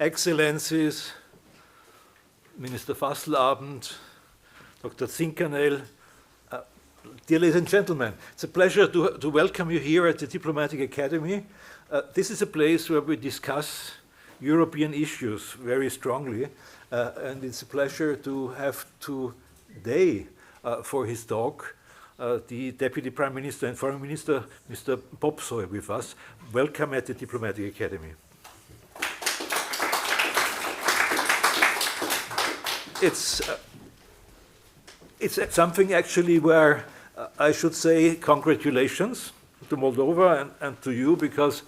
Excellencies, Minister Fasslabend, Dr. Zinkanell, dear ladies and gentlemen, it's a pleasure to welcome you here at the Diplomatic Academy. This is a place where we discuss European issues very strongly, and it's a pleasure to have today for his talk the Deputy Prime Minister and Foreign Minister, Mr. Popșoi, with us. Welcome at the Diplomatic Academy. It's something actually where I should say congratulations to Moldova and to you, because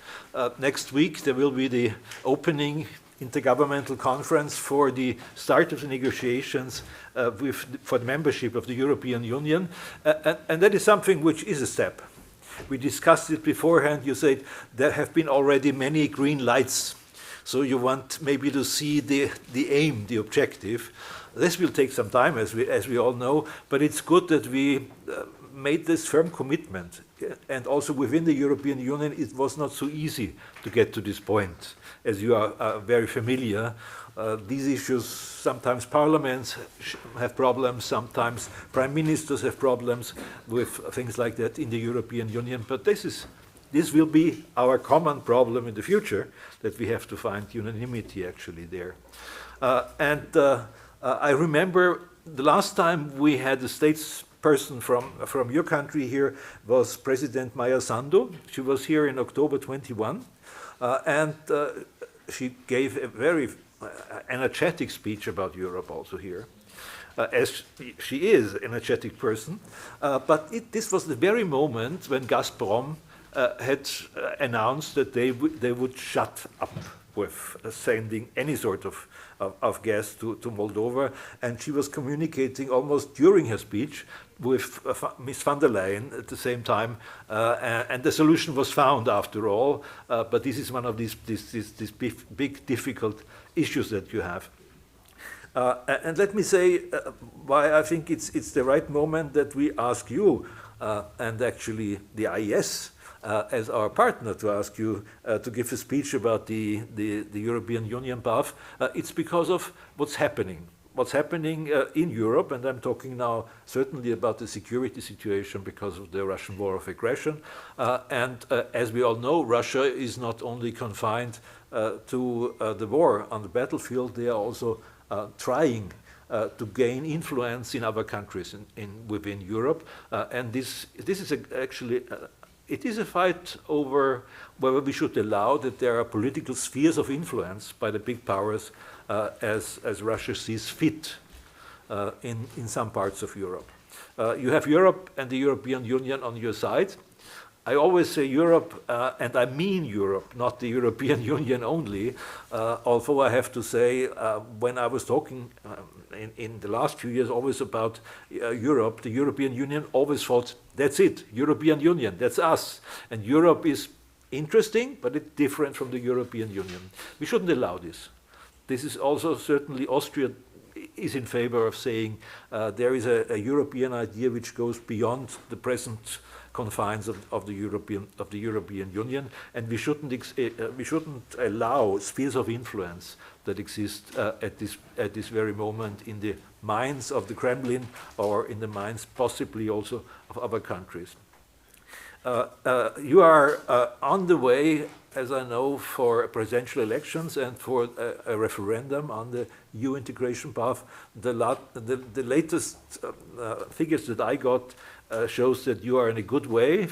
next week there will be the opening intergovernmental conference for the start of the negotiations for the membership of the European Union. And that is something which is a step. We discussed it beforehand. You said there have been already many green lights. So you want maybe to see the aim, the objective. This will take some time, as we all know, but it's good that we made this firm commitment. And also within the European Union, it was not so easy to get to this point. As you are very familiar, these issues, sometimes parliaments have problems, sometimes prime ministers have problems with things like that in the European Union, but this will be our common problem in the future, that we have to find unanimity actually there. I remember the last time we had a statesperson from your country here was President Maya Sandu. She was here in October 21, and she gave a very energetic speech about Europe also here, as she is an energetic person. But this was the very moment when Gazprom had announced that they would shut up with sending any sort of gas to Moldova, and she was communicating almost during her speech with Ms. van der Leyen at the same time, and the solution was found after all, but this is one of these big difficult issues that you have. And let me say why I think it's the right moment that we ask you, and actually the IES, as our partner, to ask you to give a speech about the European Union path. It's because of what's happening. What's happening in Europe, and I'm talking now certainly about the security situation because of the Russian war of aggression. As we all know, Russia is not only confined to the war on the battlefield, they are also trying to gain influence in other countries within Europe. And this is actually it is a fight over whether we should allow that there are political spheres of influence by the big powers as Russia sees fit in some parts of Europe. You have Europe and the European Union on your side. I always say Europe, and I mean Europe, not the European Union only, although I have to say, when I was talking in the last few years always about Europe, the European Union always thought, that's it, European Union, that's us. And Europe is interesting, but it's different from the European Union. We shouldn't allow this. This is also certainly Austria is in favor of saying there is a European idea which goes beyond the present confines of the European Union, and we shouldn't allow spheres of influence that exist at this very moment in the minds of the Kremlin or in the minds possibly also of other countries. You are on the way, as I know, for presidential elections and for a referendum on the EU integration path. The latest figures that I got shows that you are in a good way,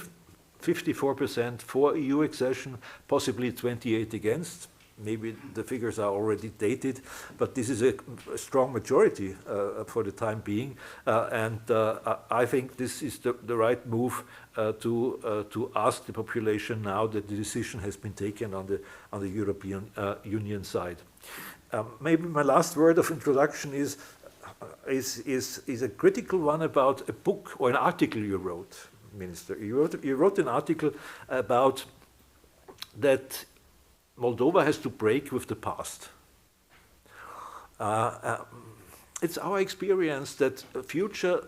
54% for EU accession, possibly 28% against. Maybe the figures are already dated, but this is a strong majority for the time being, and I think this is the right move to ask the population now that the decision has been taken on the European Union side. Maybe my last word of introduction is a critical one about a book or an article you wrote, Minister. You wrote an article about that Moldova has to break with the past. It's our experience that the future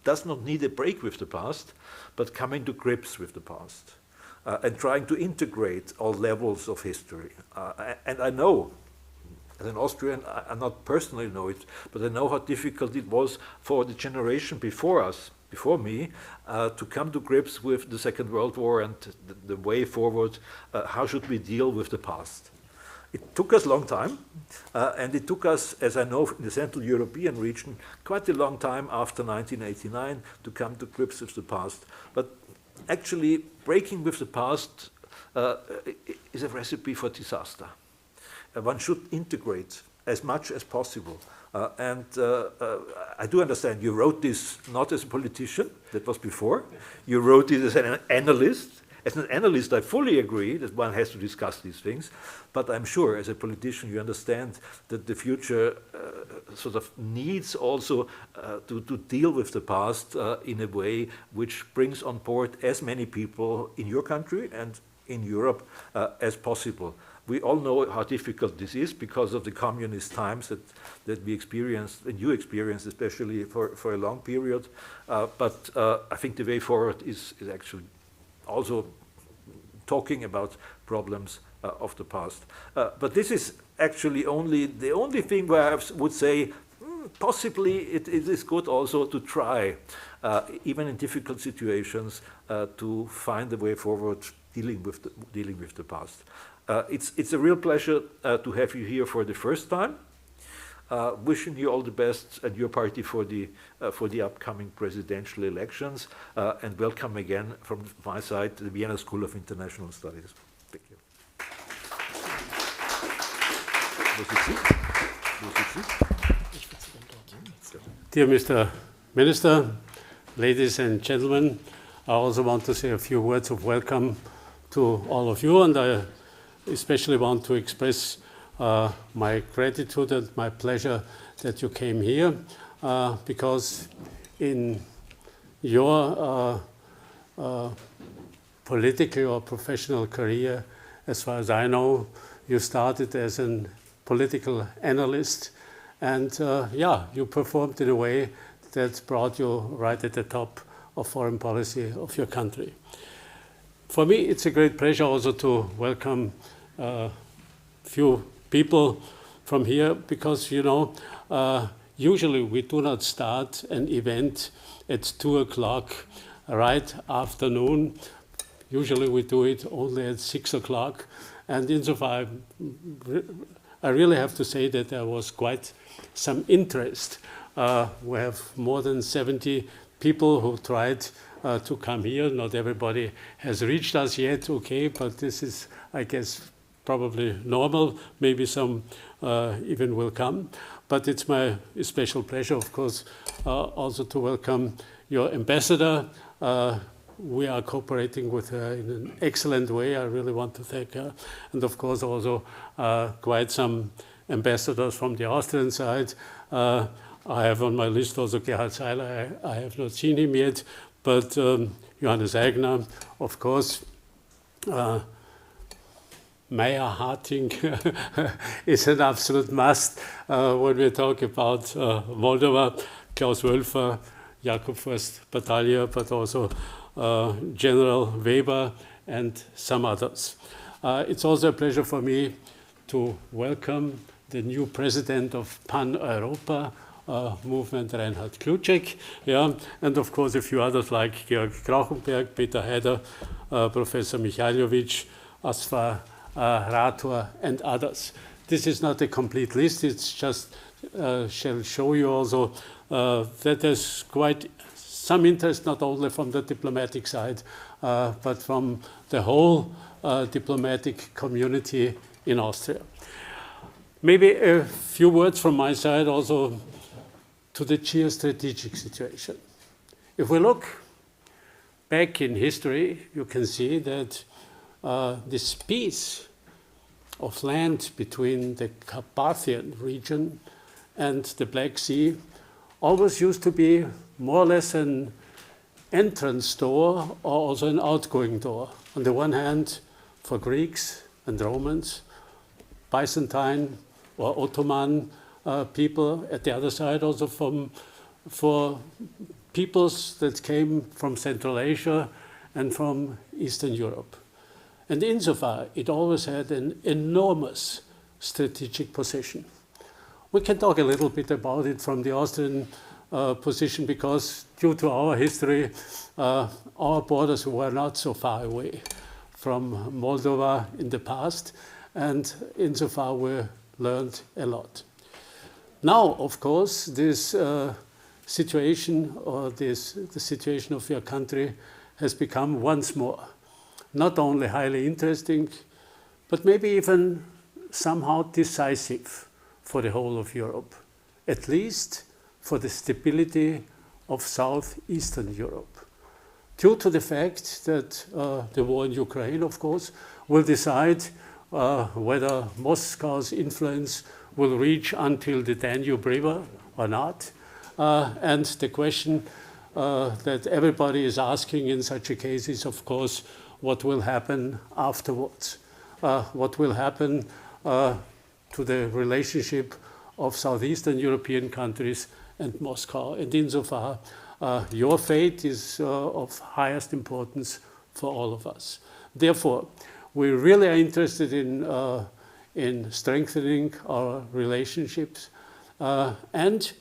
does not need a break with the past, but coming to grips with the past. and trying to integrate all levels of history. And I know, as an Austrian, I not personally know it, but I know how difficult it was for the generation before us, before me, to come to grips with the Second World War and the way forward. How should we deal with the past? It took us a long time, and it took us, as I know, in the Central European region, quite a long time after 1989 to come to grips with the past. But actually, breaking with the past is a recipe for disaster. One should integrate as much as possible. I do understand you wrote this not as a politician, that was before. You wrote it as an analyst. As an analyst, I fully agree that one has to discuss these things, but I'm sure as a politician you understand that the future sort of needs also to deal with the past in a way which brings on board as many people in your country and in Europe as possible. We all know how difficult this is because of the communist times that we experienced, and you experienced especially for a long period. But I think the way forward is actually also talking about problems of the past. But this is actually the only thing where I would say possibly it is good also to try, even in difficult situations, to find a way forward dealing with the past. It's a real pleasure to have you here for the first time. Wishing you all the best and your party for the upcoming presidential elections, and welcome again from my side to the Vienna School of International Studies. Thank you. Dear Mr. Minister, ladies and gentlemen, I also want to say a few words of welcome to all of you, and I especially want to express my gratitude and my pleasure that you came here, because in your political or professional career, as far as I know, you started as a political analyst, and you performed in a way that brought you right at the top of foreign policy of your country. For me, it's a great pleasure also to welcome few people from here, because usually we do not start an event at 2 o'clock right afternoon. Usually we do it only at 6 o'clock, and insofar I really have to say that there was quite some interest. We have more than 70 people who tried to come here. Not everybody has reached us yet, okay, but this is, I guess, probably normal. Maybe some even will come. But it's my special pleasure, of course, also to welcome your ambassador. We are cooperating with her in an excellent way. I really want to thank her. And of course also quite some ambassadors from the Austrian side. I have on my list also Gerhard Seiler. I have not seen him yet, but Johannes Eigner, of course. Meyer Harting is an absolute must when we talk about Moldova. Klaus Wölfer, Jakob Forst Battaglia, but also General Weber and some others. It's also a pleasure for me to welcome the new president of Pan-Europa movement, Reinhard Kluczek, and of course a few others like Georg Krauchenberg, Peter Haider, Professor Michailovic, Asfar Rator, and others. This is not a complete list, it's just shall show you also that there's quite some interest not only from the diplomatic side, but from the whole diplomatic community in Austria. Maybe a few words from my side also to the geostrategic situation. If we look back in history, you can see that this piece of land between the Carpathian region and the Black Sea always used to be more or less an entrance door or also an outgoing door. On the one hand, for Greeks and Romans, Byzantine or Ottoman people, at the other side also for peoples that came from Central Asia and from Eastern Europe. And insofar, it always had an enormous strategic position. We can talk a little bit about it from the Austrian position, because due to our history, our borders were not so far away from Moldova in the past, and insofar we learned a lot. Now, of course, this situation, or the situation of your country, has become once more not only highly interesting, but maybe even somehow decisive for the whole of Europe, at least for the stability of southeastern Europe, due to the fact that the war in Ukraine, of course, will decide whether Moscow's influence will reach until the Danube River or not. And the question that everybody is asking in such a case is, of course, what will happen afterwards? What will happen to the relationship of southeastern European countries and Moscow? And insofar, your fate is of highest importance for all of us. Therefore, we really are interested in strengthening our relationships, and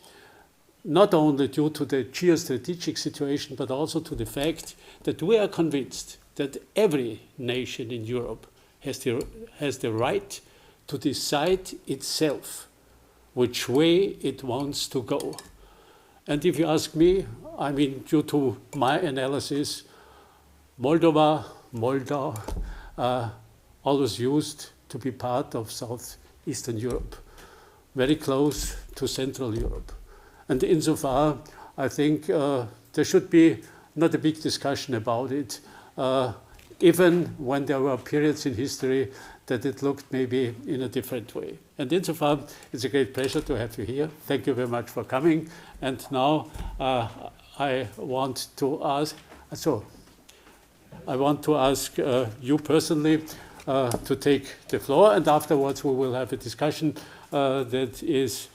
not only due to the geostrategic situation, but also to the fact that we are convinced that every nation in Europe has the right to decide itself which way it wants to go. And if you ask me, I mean, due to my analysis, Moldova, Moldau, always used to be part of southeastern Europe, very close to Central Europe. And insofar, I think there should be not a big discussion about it, even when there were periods in history that it looked maybe in a different way. And insofar, it's a great pleasure to have you here. Thank you very much for coming. And now I want to ask you personally to take the floor, and afterwards we will have a discussion that is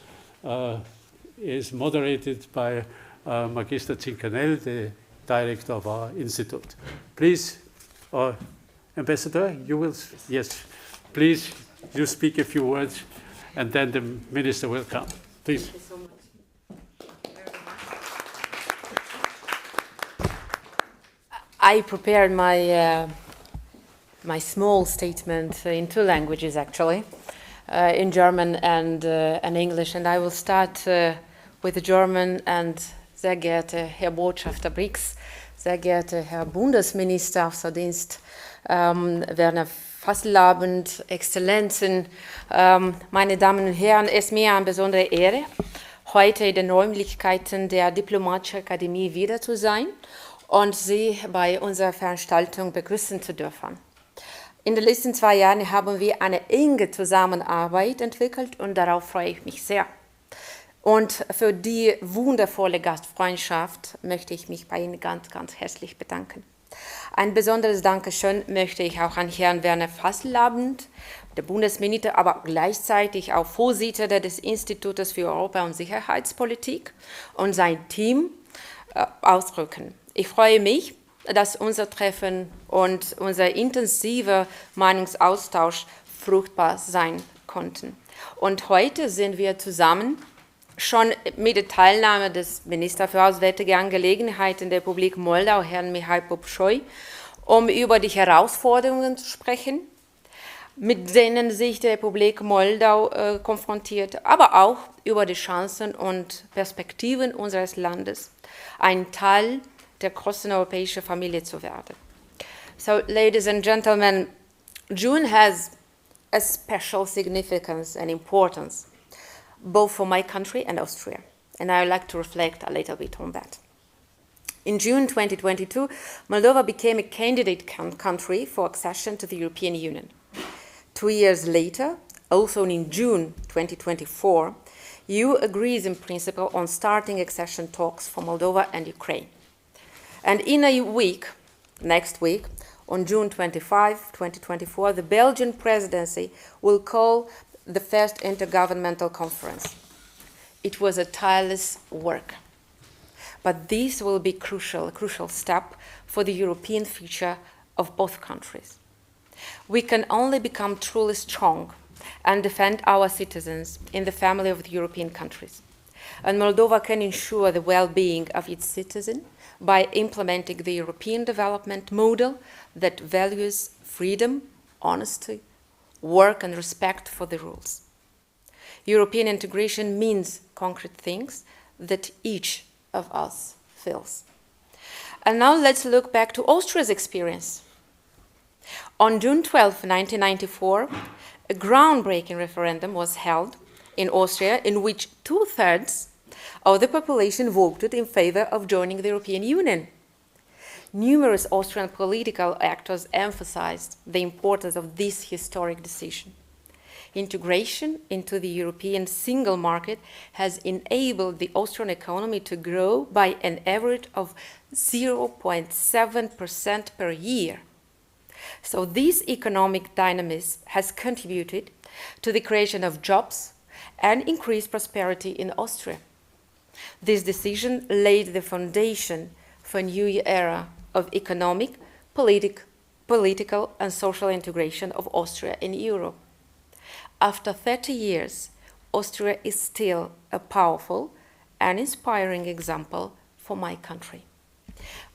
moderated by Magister Zinkanell, the director of our institute. Please, Ambassador, you will, yes, please, you speak a few words, and then the minister will come. Please. Thank you so much. I prepared my small statement in two languages, actually, in German and English, and I will start with the German. And sehr geehrter Herr Botschafter Brix, sehr geehrter Herr Bundesminister außer Dienst, Werner Fasslabend, Exzellenzen, meine Damen und Herren, es ist mir eine besondere Ehre, heute in den Räumlichkeiten der Diplomatischen Akademie wieder zu sein und Sie bei unserer Veranstaltung begrüßen zu dürfen. In den letzten 2 Jahren haben wir eine enge Zusammenarbeit entwickelt und darauf freue ich mich sehr. Und für die wundervolle Gastfreundschaft möchte ich mich bei Ihnen ganz, ganz herzlich bedanken. Ein besonderes Dankeschön möchte ich auch an Herrn Werner Fasslabend, der Bundesminister, aber gleichzeitig auch Vorsitzender des Instituts für Europa- und Sicherheitspolitik und sein Team ausdrücken. Ich freue mich, dass unser Treffen und unser intensiver Meinungsaustausch fruchtbar sein konnten. Und heute sind wir zusammen schon mit der Teilnahme des Ministers für Auswärtige Angelegenheiten der Republik Moldau, Herrn Mihai Popșoi, um über die Herausforderungen zu sprechen, mit denen sich die Republik Moldau konfrontiert, aber auch über die Chancen und Perspektiven unseres Landes, ein Teil der großen europäischen Familie zu werden. So, ladies and gentlemen, June has a special significance and importance, both for my country and Austria, and I would like to reflect a little bit on that. In June 2022, Moldova became a candidate country for accession to the European Union. 2 years later, also in June 2024, EU agrees in principle on starting accession talks for Moldova and Ukraine. And in a week, next week, on June 25, 2024, the Belgian presidency will call the first intergovernmental conference. It was a tireless work, but this will be a crucial step for the European future of both countries. We can only become truly strong and defend our citizens in the family of the European countries. And Moldova can ensure the well-being of its citizens by implementing the European development model that values freedom, honesty, work, and respect for the rules. European integration means concrete things that each of us feels. And now let's look back to Austria's experience. On June 12, 1994, a groundbreaking referendum was held in Austria in which 2/3 of the population voted in favor of joining the European Union. Numerous Austrian political actors emphasized the importance of this historic decision. Integration into the European single market has enabled the Austrian economy to grow by an average of 0.7% per year. So this economic dynamism has contributed to the creation of jobs and increased prosperity in Austria. This decision laid the foundation for a new era of economic, political, and social integration of Austria in Europe. After 30 years, Austria is still a powerful and inspiring example for my country.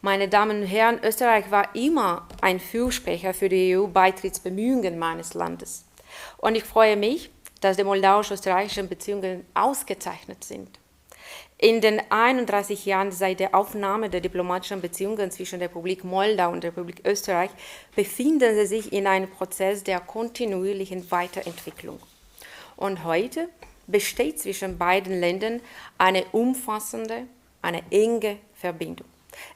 Meine Damen und Herren, Österreich war immer ein Fürsprecher für die EU-Beitrittsbemühungen meines Landes. Und ich freue mich, dass die moldawisch-österreichischen Beziehungen ausgezeichnet sind. In den 31 Jahren seit der Aufnahme der diplomatischen Beziehungen zwischen der Republik Moldau und der Republik Österreich befinden sie sich in einem Prozess der kontinuierlichen Weiterentwicklung. Und heute besteht zwischen beiden Ländern eine umfassende, eine enge Verbindung.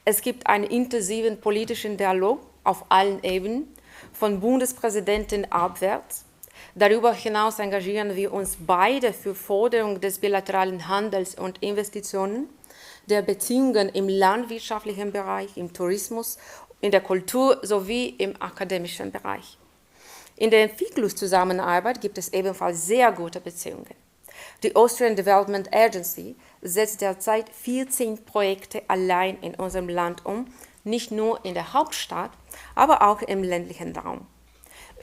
Es gibt einen intensiven politischen Dialog auf allen Ebenen, von Bundespräsidenten abwärts. Darüber hinaus engagieren wir uns beide für Förderung des bilateralen Handels und Investitionen, der Beziehungen im landwirtschaftlichen Bereich, im Tourismus, in der Kultur sowie im akademischen Bereich. In der Entwicklungszusammenarbeit gibt es ebenfalls sehr gute Beziehungen. Die Austrian Development Agency setzt derzeit 14 Projekte allein in unserem Land um, nicht nur in der Hauptstadt, aber auch im ländlichen Raum.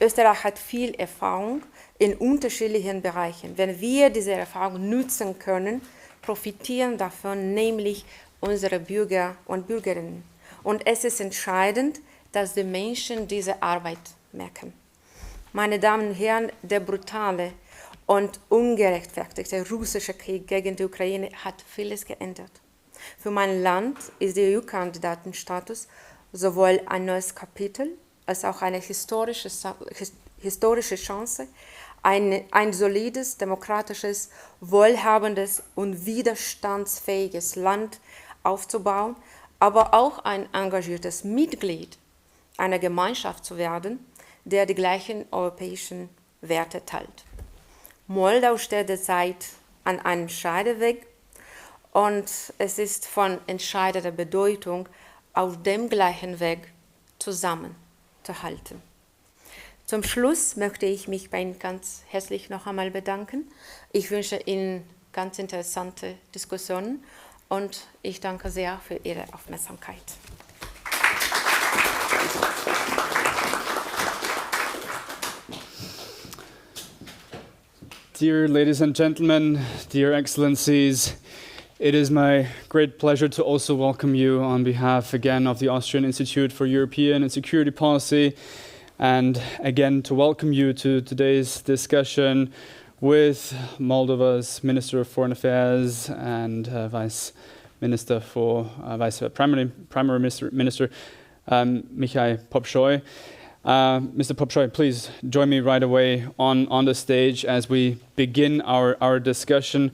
Österreich hat viel Erfahrung in unterschiedlichen Bereichen. Wenn wir diese Erfahrung nutzen können, profitieren davon nämlich unsere Bürger und Bürgerinnen. Und es ist entscheidend, dass die Menschen diese Arbeit merken. Meine Damen und Herren, der brutale und ungerechtfertigte russische Krieg gegen die Ukraine hat vieles geändert. Für mein Land ist der EU-Kandidatenstatus sowohl ein neues Kapitel als auch eine historische Chance, ein solides, demokratisches, wohlhabendes und widerstandsfähiges Land aufzubauen, aber auch ein engagiertes Mitglied einer Gemeinschaft zu werden, der die gleichen europäischen Werte teilt. Moldau steht derzeit an einem Scheideweg und es ist von entscheidender Bedeutung, auf dem gleichen Weg zusammenzuhalten. Zum Schluss möchte ich mich bei Ihnen ganz herzlich noch einmal bedanken. Ich wünsche Ihnen ganz interessante Diskussionen und ich danke sehr für Ihre Aufmerksamkeit. Dear ladies and gentlemen, dear excellencies, it is my great pleasure to also welcome you on behalf again of the Austrian Institute for European and Security Policy, and again to welcome you to today's discussion with Moldova's Minister of Foreign Affairs and Vice Primary Minister Mihai Popșoi. Mr. Popșoi, please join me right away on the stage as we begin our discussion.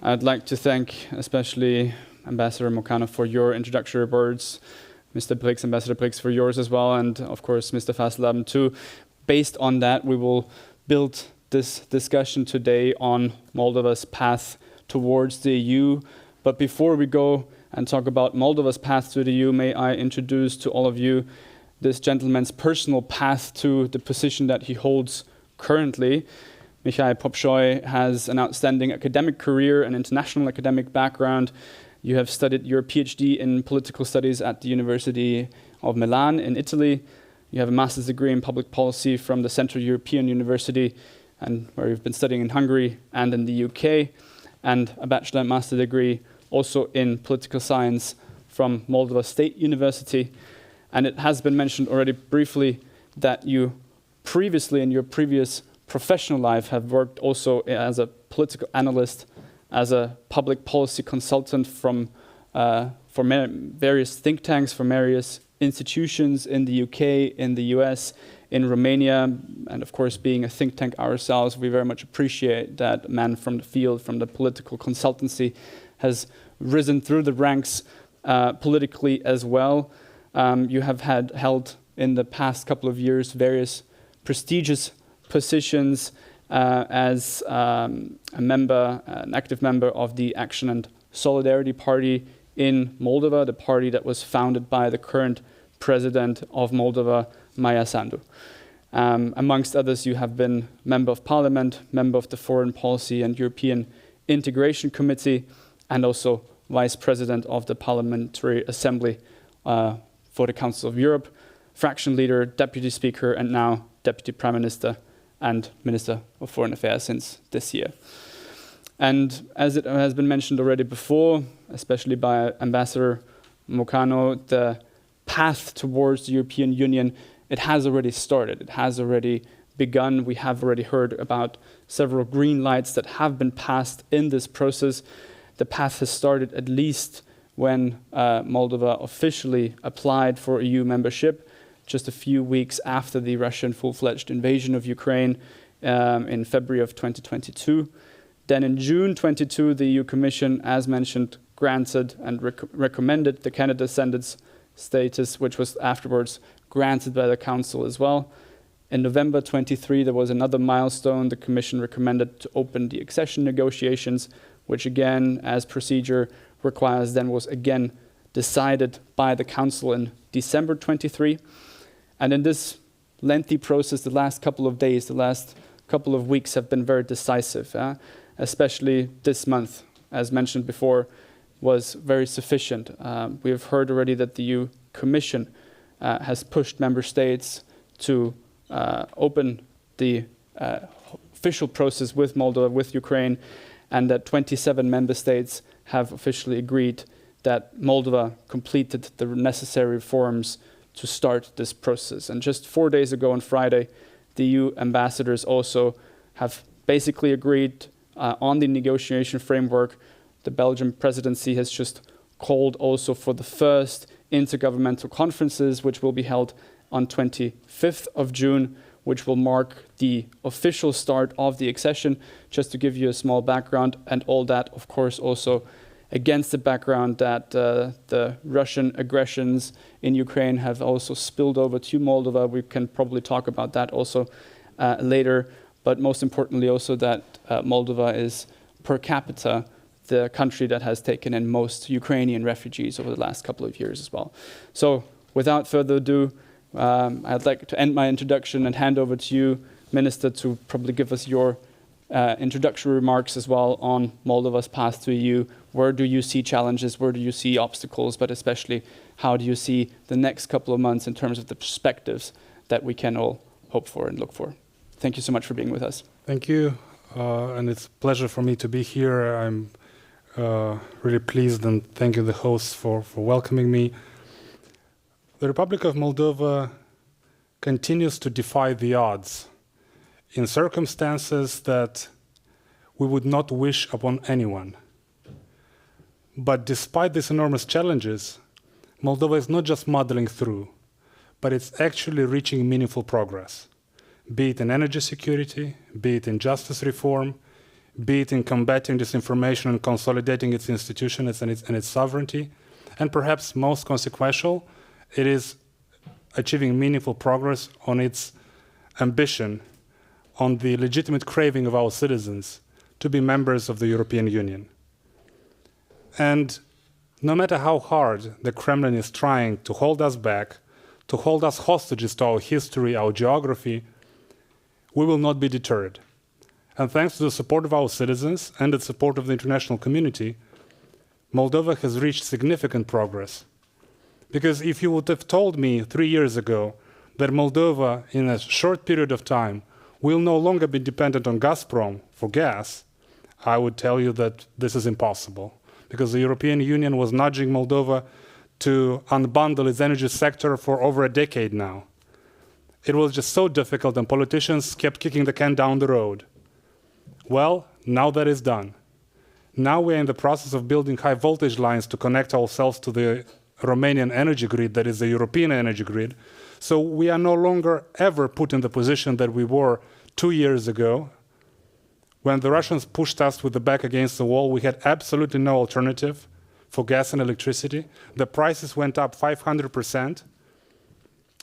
I'd like to thank especially Ambassador Mocanu for your introductory words, Mr. Brix, Ambassador Brix for yours as well, and of course Mr. Fasslabend too. Based on that, we will build this discussion today on Moldova's path towards the EU. But before we go and talk about Moldova's path to the EU, may I introduce to all of you this gentleman's personal path to the position that he holds currently. Mihai Popșoi has an outstanding academic career and international academic background. You have studied your PhD in political studies at the University of Milan in Italy. You have a master's degree in public policy from the Central European University, and where you've been studying in Hungary and in the UK, and a bachelor and master degree also in political science from Moldova State University. And it has been mentioned already briefly that you previously, in your previous professional life, have worked also as a political analyst, as a public policy consultant for various think tanks, for various institutions in the UK, in the US, in Romania, and of course, being a think tank ourselves, we very much appreciate that a man from the field, from the political consultancy, has risen through the ranks politically as well. You have held in the past couple of years various prestigious positions as a member, an active member of the Action and Solidarity Party in Moldova, the party that was founded by the current president of Moldova, Maia Sandu. Amongst others, you have been member of parliament, member of the Foreign Policy and European Integration Committee, and also vice president of the Parliamentary Assembly for the Council of Europe, fraction leader, deputy speaker, and now deputy prime minister and minister of foreign affairs since this year. And as it has been mentioned already before, especially by Ambassador Mocanu, the path towards the European Union, it has already started. It has already begun. We have already heard about several green lights that have been passed in this process. The path has started at least when Moldova officially applied for EU membership, just a few weeks after the Russian full-fledged invasion of Ukraine in February of 2022. Then in June 22, the EU Commission, as mentioned, granted and recommended the candidate status, which was afterwards granted by the Council as well. In November 23, there was another milestone. The Commission recommended to open the accession negotiations, which again, as procedure requires, then was again decided by the Council in December 23. And in this lengthy process, the last couple of days, the last couple of weeks have been very decisive, especially this month, as mentioned before, was very sufficient. We have heard already that the EU Commission has pushed member states to open the official process with Moldova, with Ukraine, and that 27 member states have officially agreed that Moldova completed the necessary reforms to start this process. And just 4 days ago on Friday, the EU ambassadors also have basically agreed on the negotiation framework. The Belgian presidency has just called also for the first intergovernmental conferences, which will be held on 25th of June, which will mark the official start of the accession. Just to give you a small background, and all that, of course, also against the background that the Russian aggressions in Ukraine have also spilled over to Moldova. We can probably talk about that also later, but most importantly also that Moldova is per capita the country that has taken in most Ukrainian refugees over the last couple of years as well. So without further ado, I'd like to end my introduction and hand over to you, Minister, to probably give us your introductory remarks as well on Moldova's path to EU. Where do you see challenges? Where do you see obstacles? But especially, how do you see the next couple of months in terms of the perspectives that we can all hope for and look for? Thank you so much for being with us. Thank you. And it's a pleasure for me to be here. I'm really pleased and thank you the hosts for welcoming me. The Republic of Moldova continues to defy the odds in circumstances that we would not wish upon anyone. But despite these enormous challenges, Moldova is not just muddling through, but it's actually reaching meaningful progress, be it in energy security, be it in justice reform, be it in combating disinformation and consolidating its institutions and its sovereignty, and perhaps most consequential, it is achieving meaningful progress on its ambition, on the legitimate craving of our citizens to be members of the European Union. And no matter how hard the Kremlin is trying to hold us back, to hold us hostages to our history, our geography, we will not be deterred. And thanks to the support of our citizens and the support of the international community, Moldova has reached significant progress. Because if you would have told me 3 years ago that Moldova, in a short period of time, will no longer be dependent on Gazprom for gas, I would tell you that this is impossible, because the European Union was nudging Moldova to unbundle its energy sector for over a decade now. It was just so difficult, and politicians kept kicking the can down the road. Well, now that is done. Now we're in the process of building high voltage lines to connect ourselves to the Romanian energy grid, that is the European energy grid. So we are no longer ever put in the position that we were 2 years ago. When the Russians pushed us with the back against the wall, we had absolutely no alternative for gas and electricity. The prices went up 500%.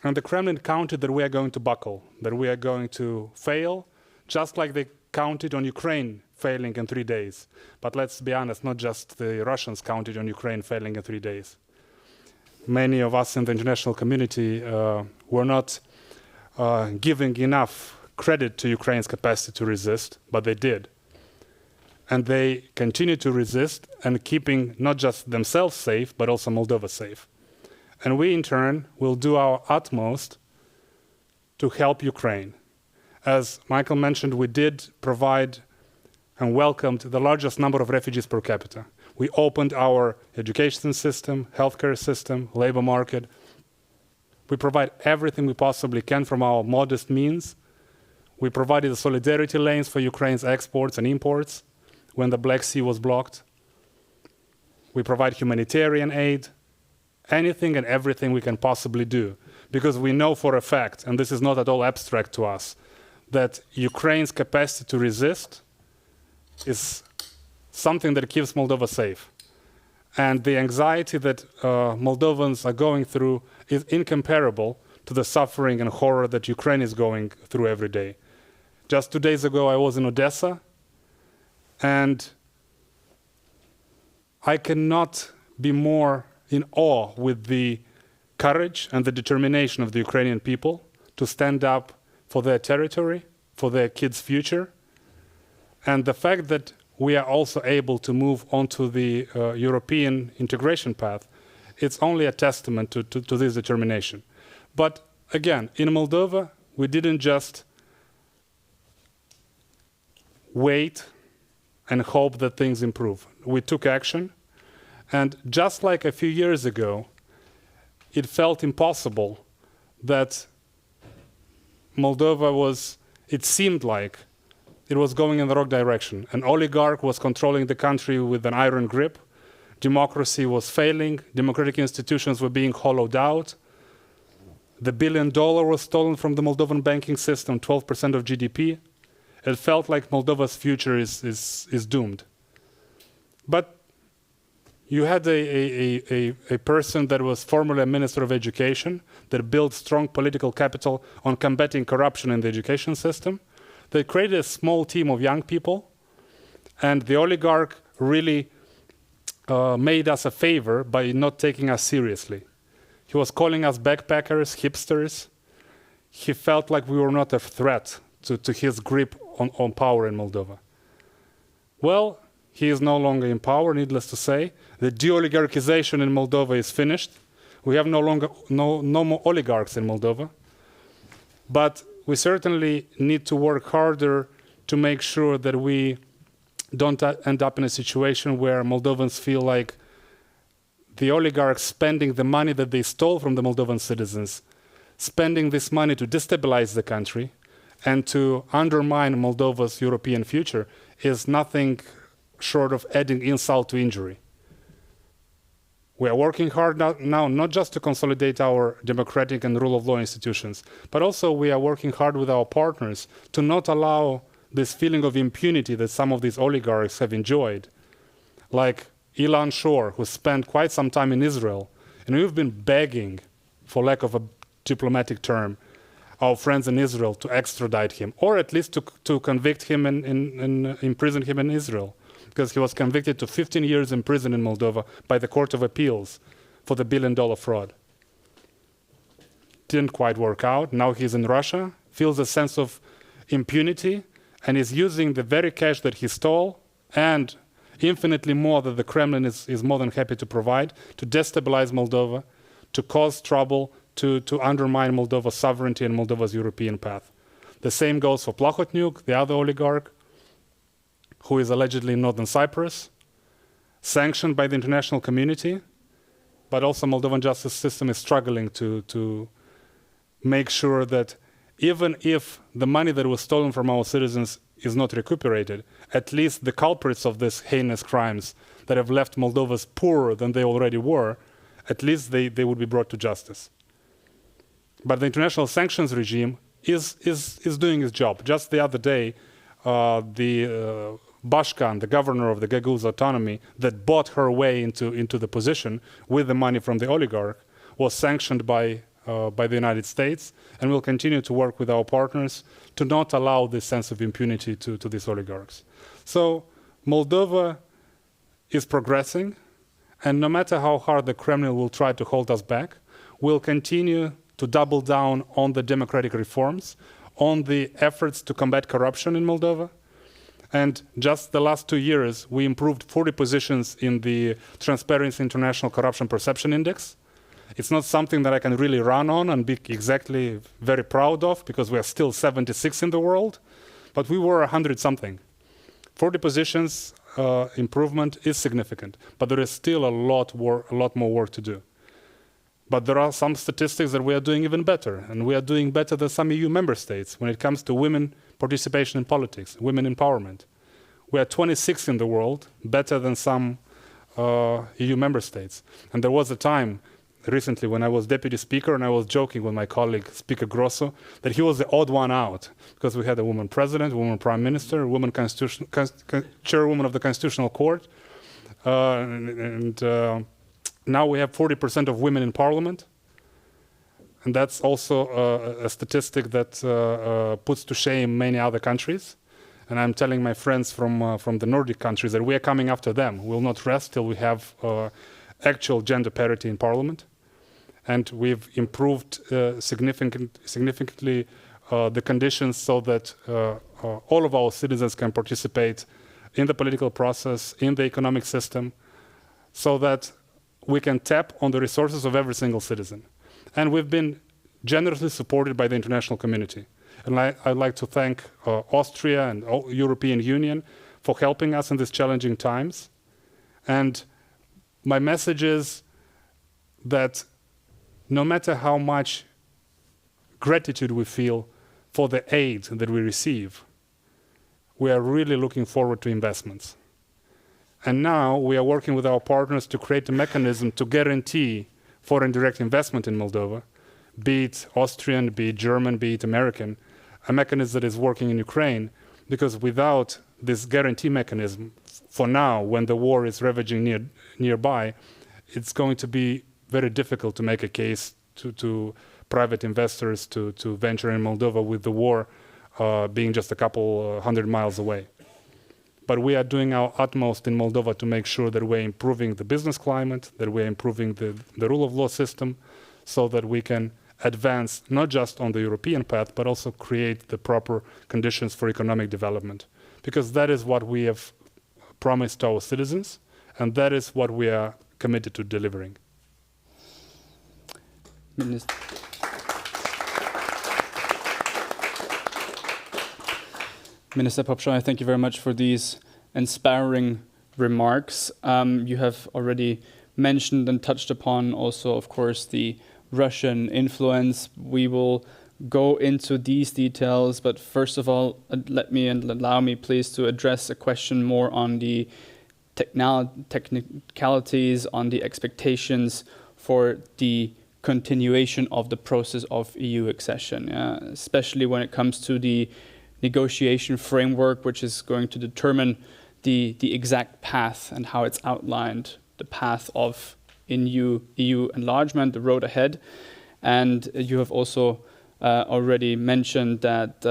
And the Kremlin counted that we are going to buckle, that we are going to fail, just like they counted on Ukraine failing in 3 days. But let's be honest, not just the Russians counted on Ukraine failing in 3 days. Many of us in the international community were not giving enough credit to Ukraine's capacity to resist, but they did. And they continue to resist and keeping not just themselves safe, but also Moldova safe. And we, in turn, will do our utmost to help Ukraine. As Michael mentioned, we did provide and welcomed the largest number of refugees per capita. We opened our education system, healthcare system, labor market. We provide everything we possibly can from our modest means. We provided the solidarity lanes for Ukraine's exports and imports when the Black Sea was blocked. We provide humanitarian aid, anything and everything we can possibly do, because we know for a fact, and this is not at all abstract to us, that Ukraine's capacity to resist is something that keeps Moldova safe. And the anxiety that Moldovans are going through is incomparable to the suffering and horror that Ukraine is going through every day. Just 2 days ago, I was in Odessa, and I cannot be more in awe with the courage and the determination of the Ukrainian people to stand up for their territory, for their kids' future. And the fact that we are also able to move onto the European integration path, it's only a testament to this determination. But again, in Moldova, we didn't just wait and hope that things improve. We took action. And just like a few years ago, it felt impossible that Moldova was, it seemed like it was going in the wrong direction. An oligarch was controlling the country with an iron grip. Democracy was failing. Democratic institutions were being hollowed out. The $1 billion was stolen from the Moldovan banking system, 12% of GDP. It felt like Moldova's future is doomed. But you had a person that was formerly a minister of education that built strong political capital on combating corruption in the education system. They created a small team of young people, and the oligarch really made us a favor by not taking us seriously. He was calling us backpackers, hipsters. He felt like we were not a threat to his grip on power in Moldova. Well, he is no longer in power, needless to say. The de-oligarchization in Moldova is finished. We have no more oligarchs in Moldova. But we certainly need to work harder to make sure that we don't end up in a situation where Moldovans feel like the oligarchs spending the money that they stole from the Moldovan citizens, spending this money to destabilize the country and to undermine Moldova's European future is nothing short of adding insult to injury. We are working hard now not just to consolidate our democratic and rule of law institutions, but also we are working hard with our partners to not allow this feeling of impunity that some of these oligarchs have enjoyed. Like Ilan Shor, who spent quite some time in Israel, and we've been begging, for lack of a diplomatic term, our friends in Israel to extradite him, or at least to convict him and imprison him in Israel, because he was convicted to 15 years in prison in Moldova by the Court of Appeals for the $1 billion fraud. Didn't quite work out. Now he's in Russia, feels a sense of impunity, and is using the very cash that he stole and infinitely more that the Kremlin is more than happy to provide to destabilize Moldova, to cause trouble, to undermine Moldova's sovereignty and Moldova's European path. The same goes for Plahotniuc, the other oligarch, who is allegedly in Northern Cyprus, sanctioned by the international community, but also Moldovan justice system is struggling to make sure that even if the money that was stolen from our citizens is not recuperated, at least the culprits of these heinous crimes that have left Moldovans poorer than they already were, at least they would be brought to justice. But the international sanctions regime is doing its job. Just the other day, the Bashkan, the governor of the Gaguz autonomy, that bought her way into the position with the money from the oligarch, was sanctioned by the United States, and will continue to work with our partners to not allow this sense of impunity to these oligarchs. So Moldova is progressing, and no matter how hard the Kremlin will try to hold us back, we'll continue to double down on the democratic reforms, on the efforts to combat corruption in Moldova. And just the last 2 years, we improved 40 positions in the Transparency International Corruption Perception Index. It's not something that I can really run on and be exactly very proud of, because we are still 76 in the world, but we were 100-something. 40 positions improvement is significant, but there is still a lot more work to do. But there are some statistics that we are doing even better, and we are doing better than some EU member states when it comes to women participation in politics, women empowerment. We are 26 in the world, better than some EU member states. And there was a time recently when I was deputy speaker, and I was joking with my colleague, Speaker Grosso, that he was the odd one out, because we had a woman president, a woman prime minister, a woman chairwoman of the Constitutional Court, now we have 40% of women in parliament. And that's also a statistic that puts to shame many other countries. And I'm telling my friends from the Nordic countries that we are coming after them. We will not rest till we have actual gender parity in parliament. And we've improved significantly the conditions so that all of our citizens can participate in the political process, in the economic system, so that we can tap on the resources of every single citizen. And we've been generously supported by the international community. And I'd like to thank Austria and European Union for helping us in these challenging times. And my message is that no matter how much gratitude we feel for the aid that we receive, we are really looking forward to investments. And now we are working with our partners to create a mechanism to guarantee foreign direct investment in Moldova, be it Austrian, be it German, be it American, a mechanism that is working in Ukraine, because without this guarantee mechanism, for now, when the war is ravaging nearby, it's going to be very difficult to make a case to private investors to venture in Moldova with the war being just a couple 100 miles away. But we are doing our utmost in Moldova to make sure that we're improving the business climate, that we're improving the rule of law system, so that we can advance not just on the European path, but also create the proper conditions for economic development. Because that is what we have promised our citizens, and that is what we are committed to delivering. Minister Popșoi, thank you very much for these inspiring remarks. You have already mentioned and touched upon also, of course, the Russian influence. We will go into these details, but first of all, allow me please to address a question more on the technicalities, on the expectations for the continuation of the process of EU accession, especially when it comes to the negotiation framework, which is going to determine the exact path and how it's outlined, the path of EU enlargement, the road ahead. And you have also already mentioned that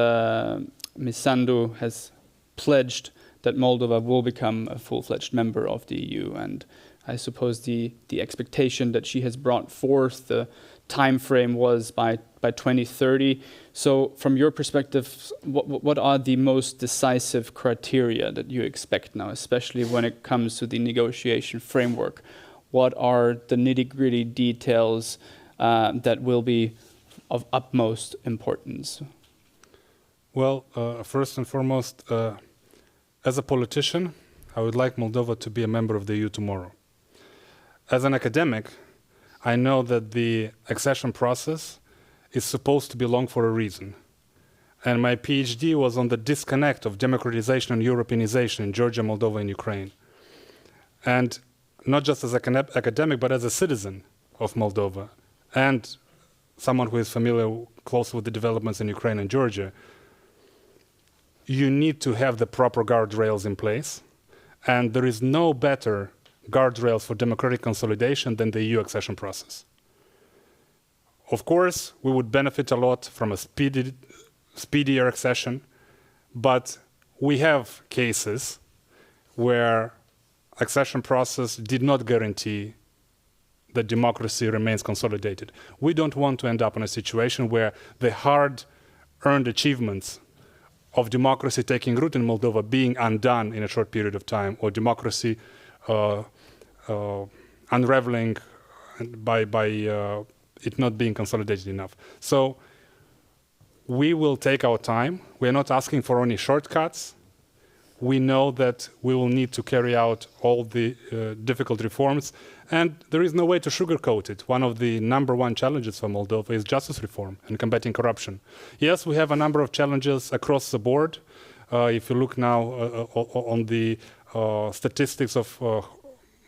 Ms. Sandu has pledged that Moldova will become a full-fledged member of the EU. And I suppose the expectation that she has brought forth, the time frame was by 2030. So from your perspective, what are the most decisive criteria that you expect now, especially when it comes to the negotiation framework? What are the nitty-gritty details that will be of utmost importance? Well, first and foremost, as a politician, I would like Moldova to be a member of the EU tomorrow. As an academic, I know that the accession process is supposed to be long for a reason. And my PhD was on the disconnect of democratization and Europeanization in Georgia, Moldova, and Ukraine. And not just as an academic, but as a citizen of Moldova and someone who is familiar close with the developments in Ukraine and Georgia, you need to have the proper guardrails in place. And there is no better guardrails for democratic consolidation than the EU accession process. Of course, we would benefit a lot from a speedier accession, but we have cases where accession process did not guarantee that democracy remains consolidated. We don't want to end up in a situation where the hard-earned achievements of democracy taking root in Moldova being undone in a short period of time, or democracy unraveling by it not being consolidated enough. So we will take our time. We're not asking for any shortcuts. We know that we will need to carry out all the difficult reforms, and there is no way to sugarcoat it. One of the #1 challenges for Moldova is justice reform and combating corruption. Yes, we have a number of challenges across the board. If you look now on the statistics of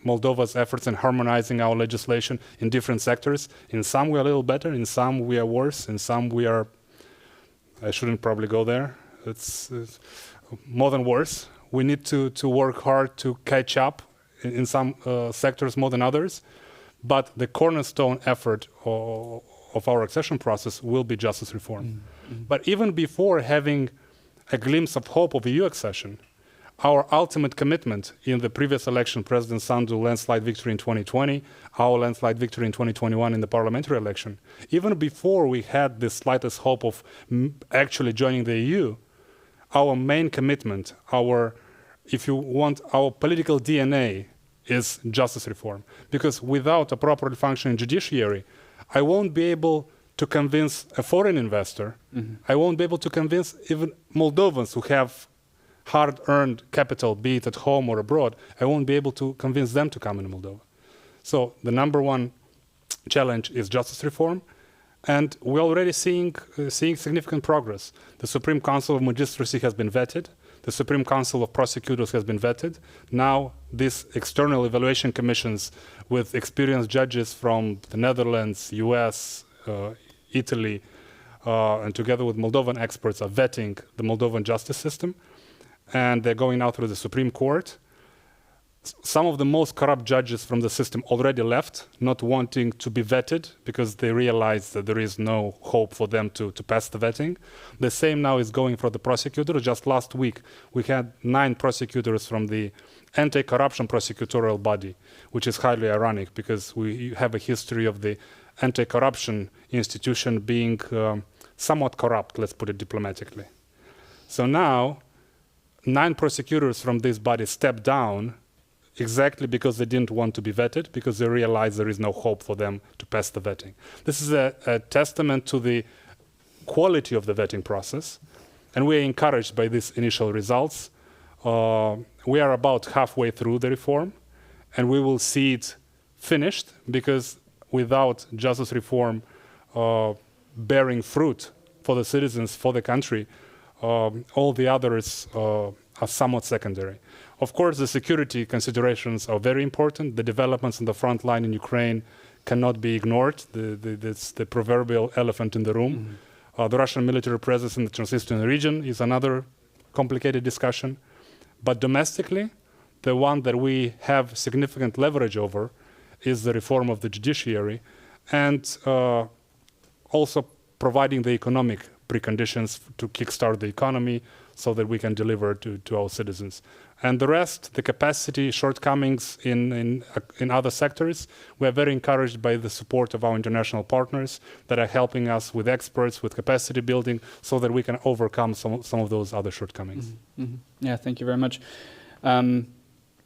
Moldova's efforts in harmonizing our legislation in different sectors, in some we are a little better, in some we are worse, in some we are, I shouldn't probably go there, it's more than worse. We need to work hard to catch up in some sectors more than others, but the cornerstone effort of our accession process will be justice reform. Mm-hmm. But even before having a glimpse of hope of EU accession, our ultimate commitment in the previous election, President Sandu landslide victory in 2020, our landslide victory in 2021 in the parliamentary election, even before we had the slightest hope of actually joining the EU, our main commitment, if you want, our political DNA is justice reform. Because without a properly functioning judiciary, I won't be able to convince a foreign investor, mm-hmm. I won't be able to convince even Moldovans who have hard-earned capital, be it at home or abroad, I won't be able to convince them to come into Moldova. So the #1 challenge is justice reform, and we're already seeing significant progress. The Supreme Council of Magistracy has been vetted. The Supreme Council of Prosecutors has been vetted. Now these external evaluation commissions with experienced judges from the Netherlands, US, Italy, and together with Moldovan experts are vetting the Moldovan justice system. And they're going out through the Supreme Court. Some of the most corrupt judges from the system already left, not wanting to be vetted because they realize that there is no hope for them to pass the vetting. The same now is going for the prosecutor. Just last week, we had 9 prosecutors from the anti-corruption prosecutorial body, which is highly ironic because we have a history of the anti-corruption institution being somewhat corrupt, let's put it diplomatically. So now, 9 prosecutors from this body stepped down exactly because they didn't want to be vetted, because they realized there is no hope for them to pass the vetting. This is a testament to the quality of the vetting process, and we are encouraged by these initial results. We are about halfway through the reform, and we will see it finished, because without justice reform bearing fruit for the citizens, for the country, all the others are somewhat secondary. Of course, the security considerations are very important. The developments on the front line in Ukraine cannot be ignored. It's the proverbial elephant in the room. Mm-hmm. The Russian military presence in the Transnistrian region is another complicated discussion. But domestically, the one that we have significant leverage over is the reform of the judiciary, and also providing the economic preconditions to kickstart the economy so that we can deliver to our citizens. And the rest, the capacity shortcomings in other sectors, we are very encouraged by the support of our international partners that are helping us with experts, with capacity building, so that we can overcome some of those other shortcomings. Mm-hmm. Mm-hmm. Yeah, thank you very much.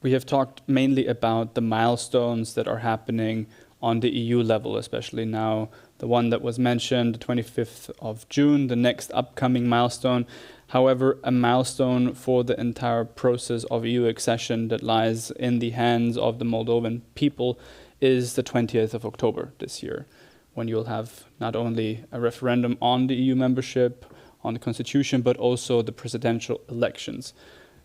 We have talked mainly about the milestones that are happening on the EU level, especially now, the one that was mentioned, the 25th of June, the next upcoming milestone. However, a milestone for the entire process of EU accession that lies in the hands of the Moldovan people is the 20th of October this year, when you'll have not only a referendum on the EU membership, on the constitution, but also the presidential elections.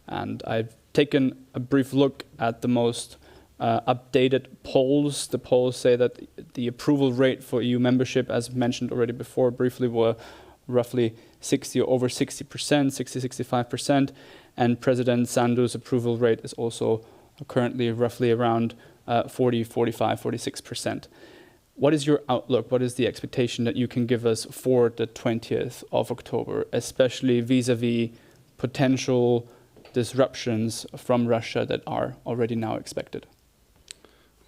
And I've taken a brief look at the most updated polls. The polls say that the approval rate for EU membership, as mentioned already before briefly, were roughly 60 or over 60%, 65%, and President Sandu's approval rate is also currently roughly around 40, 45, 46%. What is your outlook? What is the expectation that you can give us for the 20th of October, especially vis-a-vis potential disruptions from Russia that are already now expected?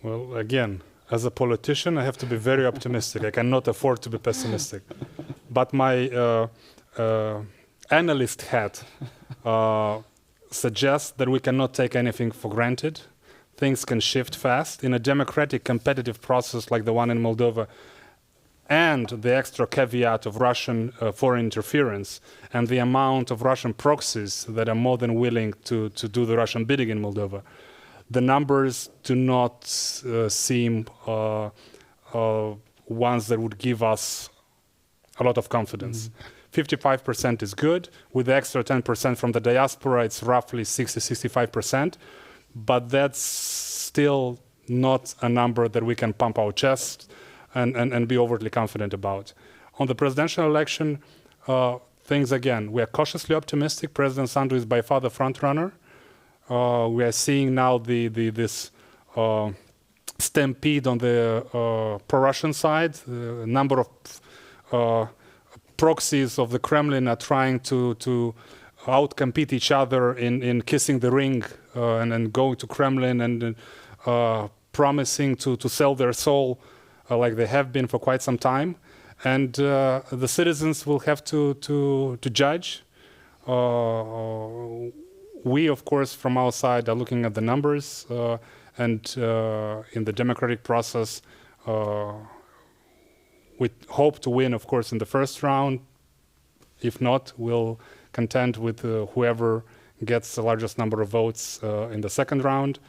Well, again, as a politician, I have to be very optimistic. I cannot afford to be pessimistic. But my analyst hat suggests that we cannot take anything for granted. Things can shift fast. In a democratic, competitive process like the one in Moldova, and the extra caveat of Russian foreign interference, and the amount of Russian proxies that are more than willing to do the Russian bidding in Moldova, the numbers do not seem ones that would give us a lot of confidence. 55% is good. With the extra 10% from the diaspora, it's roughly 60-65%. But that's still not a number that we can pump our chest and be overtly confident about. On the presidential election, things again, we are cautiously optimistic. President Sandu is by far the front runner. We are seeing now this stampede on the pro-Russian side. A number of proxies of the Kremlin are trying to outcompete each other in kissing the ring and going to Kremlin and promising to sell their soul like they have been for quite some time. And the citizens will have to judge. We, of course, from our side are looking at the numbers and in the democratic process, we hope to win, of course, in the first round. If not, we'll contend with whoever gets the largest number of votes in the second round.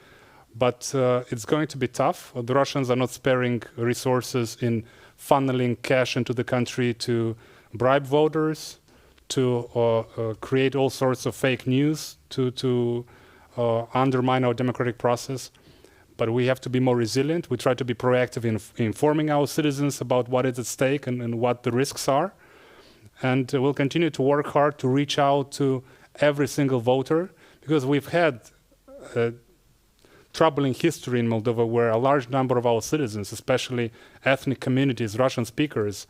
But it's going to be tough. The Russians are not sparing resources in funneling cash into the country to bribe voters, to create all sorts of fake news, to undermine our democratic process. But we have to be more resilient. We try to be proactive in informing our citizens about what is at stake and what the risks are. And we'll continue to work hard to reach out to every single voter, because we've had a troubling history in Moldova where a large number of our citizens, especially ethnic communities, Russian speakers,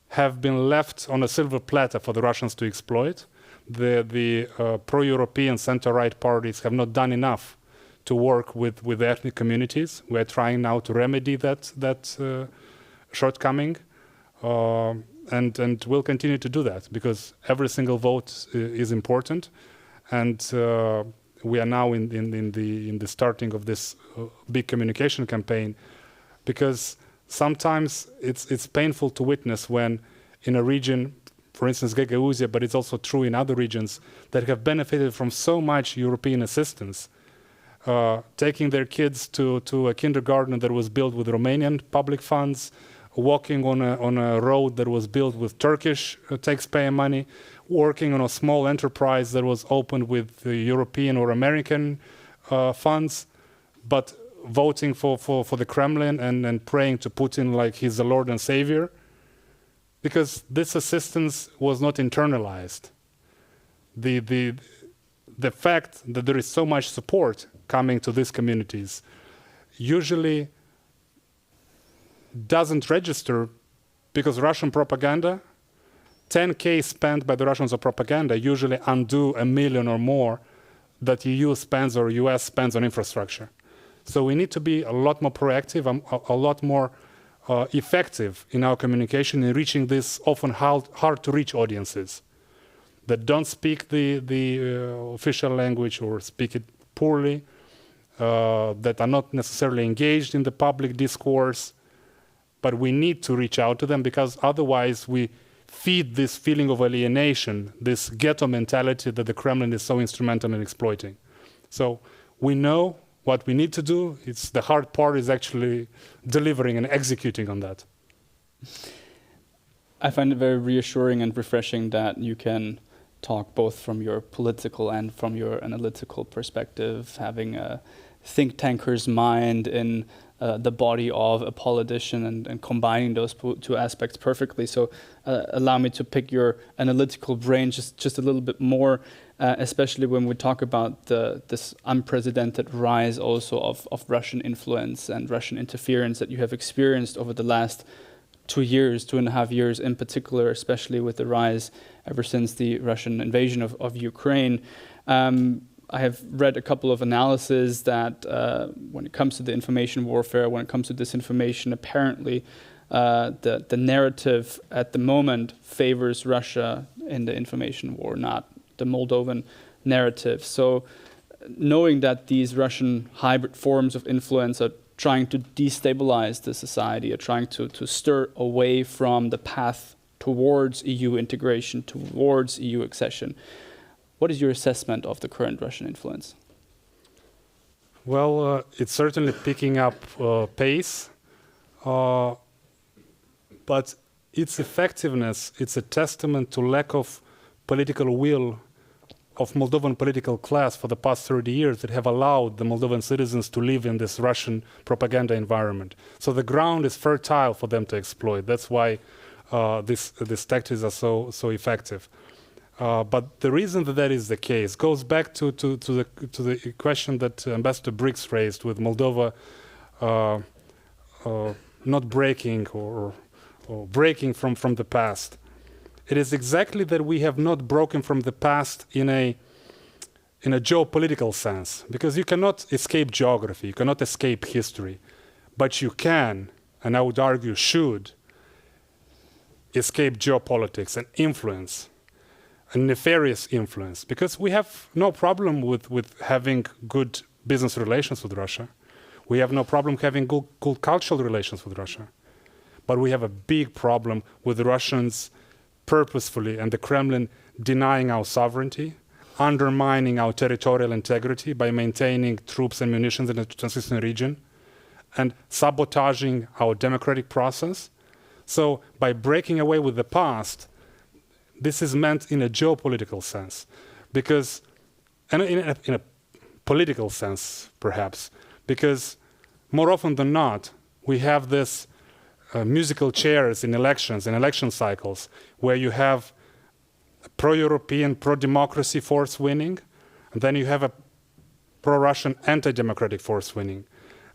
have been left on a silver platter for the Russians to exploit. The pro-European center-right parties have not done enough to work with ethnic communities. We're trying now to remedy that shortcoming. And we'll continue to do that, because every single vote is important, and we are now in the starting of this big communication campaign, because sometimes it's painful to witness when in a region, for instance Gagauzia, but it's also true in other regions that have benefited from so much European assistance, taking their kids to a kindergarten that was built with Romanian public funds, walking on a road that was built with Turkish taxpayer money, working on a small enterprise that was opened with European or American funds, but voting for the Kremlin and praying to Putin like he's the Lord and Savior, because this assistance was not internalized. The fact that there is so much support coming to these communities usually doesn't register, because Russian propaganda, 10K spent by the Russians on propaganda usually undo $1 million or more that EU spends or US spends on infrastructure. So we need to be a lot more proactive, a lot more effective in our communication in reaching these often hard to reach audiences that don't speak the official language or speak it poorly. that are not necessarily engaged in the public discourse, but we need to reach out to them, because otherwise we feed this feeling of alienation, this ghetto mentality that the Kremlin is so instrumental in exploiting. So we know what we need to do. It's the hard part is actually delivering and executing on that. I find it very reassuring and refreshing that you can talk both from your political and from your analytical perspective, having a think tanker's mind in the body of a politician, and combining those two aspects perfectly. So allow me to pick your analytical brain just a little bit more, especially when we talk about this unprecedented rise also of Russian influence and Russian interference that you have experienced over the last 2.5 years in particular, especially with the rise ever since the Russian invasion of Ukraine. I have read a couple of analyses that when it comes to the information warfare, when it comes to disinformation, apparently the narrative at the moment favors Russia in the information war, not the Moldovan narrative. So knowing that these Russian hybrid forms of influence are trying to destabilize the society, are trying to stir away from the path towards EU integration, towards EU accession, what is your assessment of the current Russian influence? Well, it's certainly picking up pace, but its effectiveness, it's a testament to lack of political will of Moldovan political class for the past 30 years that have allowed the Moldovan citizens to live in this Russian propaganda environment. So the ground is fertile for them to exploit. That's why these tactics are so effective. But the reason that is the case goes back to the question that Ambassador Brix raised with Moldova not breaking or breaking from the past. It is exactly that we have not broken from the past in a geopolitical sense, because you cannot escape geography, you cannot escape history, but you can, and I would argue should, escape geopolitics and influence, and nefarious influence, because we have no problem with having good business relations with Russia. We have no problem having good cultural relations with Russia. But we have a big problem with the Russians purposefully and the Kremlin denying our sovereignty, undermining our territorial integrity by maintaining troops and munitions in the Transnistrian region, and sabotaging our democratic process. So by breaking away with the past, this is meant in a geopolitical sense, because, and in a political sense perhaps, because more often than not, we have this musical chairs in elections, in election cycles, where you have a pro-European, pro-democracy force winning, and then you have a pro-Russian, anti-democratic force winning.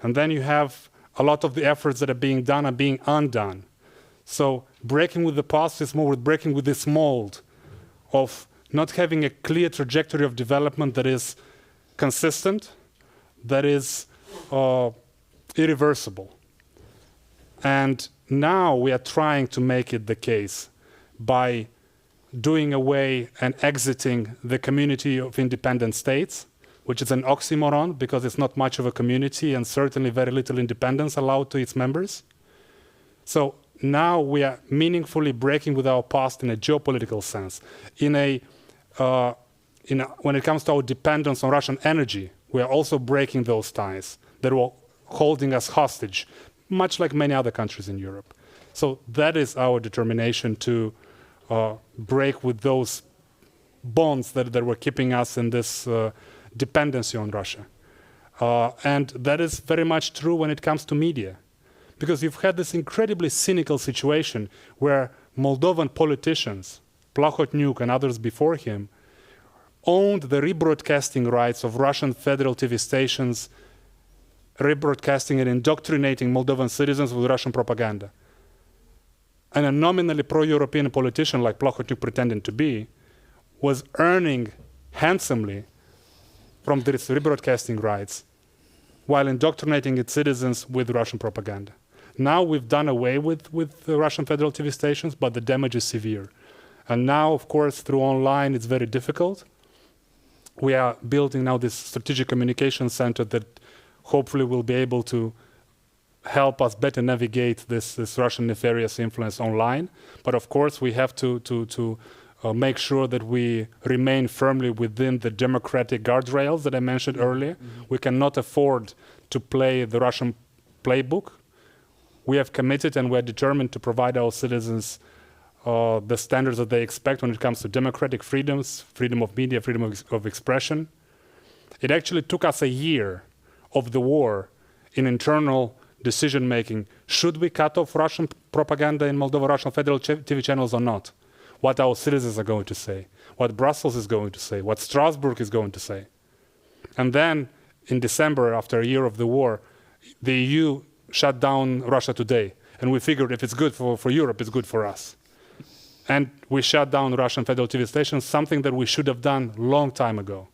And then you have a lot of the efforts that are being done are being undone. So breaking with the past is more with breaking with this mold of not having a clear trajectory of development that is consistent, that is irreversible. And now we are trying to make it the case by doing away and exiting the community of independent states, which is an oxymoron because it's not much of a community and certainly very little independence allowed to its members. So now we are meaningfully breaking with our past in a geopolitical sense. When it comes to our dependence on Russian energy, we are also breaking those ties that were holding us hostage, much like many other countries in Europe. So that is our determination to break with those bonds that were keeping us in this dependency on Russia. And that is very much true when it comes to media. Because you've had this incredibly cynical situation where Moldovan politicians, Plahotniuc and others before him, owned the rebroadcasting rights of Russian federal TV stations, rebroadcasting and indoctrinating Moldovan citizens with Russian propaganda. And a nominally pro-European politician like Plahotniuc pretending to be was earning handsomely from these rebroadcasting rights while indoctrinating its citizens with Russian propaganda. Now we've done away with the Russian federal TV stations, but the damage is severe. And now, of course, through online, it's very difficult. We are building now this strategic communication center that hopefully will be able to help us better navigate this Russian nefarious influence online. But of course, we have to make sure that we remain firmly within the democratic guardrails that I mentioned earlier. We cannot afford to play the Russian playbook. We have committed and we're determined to provide our citizens the standards that they expect when it comes to democratic freedoms, freedom of media, freedom of expression. It actually took us a year of the war in internal decision-making. Should we cut off Russian propaganda in Moldova, Russian federal TV channels or not? What our citizens are going to say, what Brussels is going to say, what Strasbourg is going to say. And then in December, after a year of the war, the EU shut down Russia Today. And we figured if it's good for Europe, it's good for us. And we shut down Russian federal TV stations, something that we should have done a long time ago,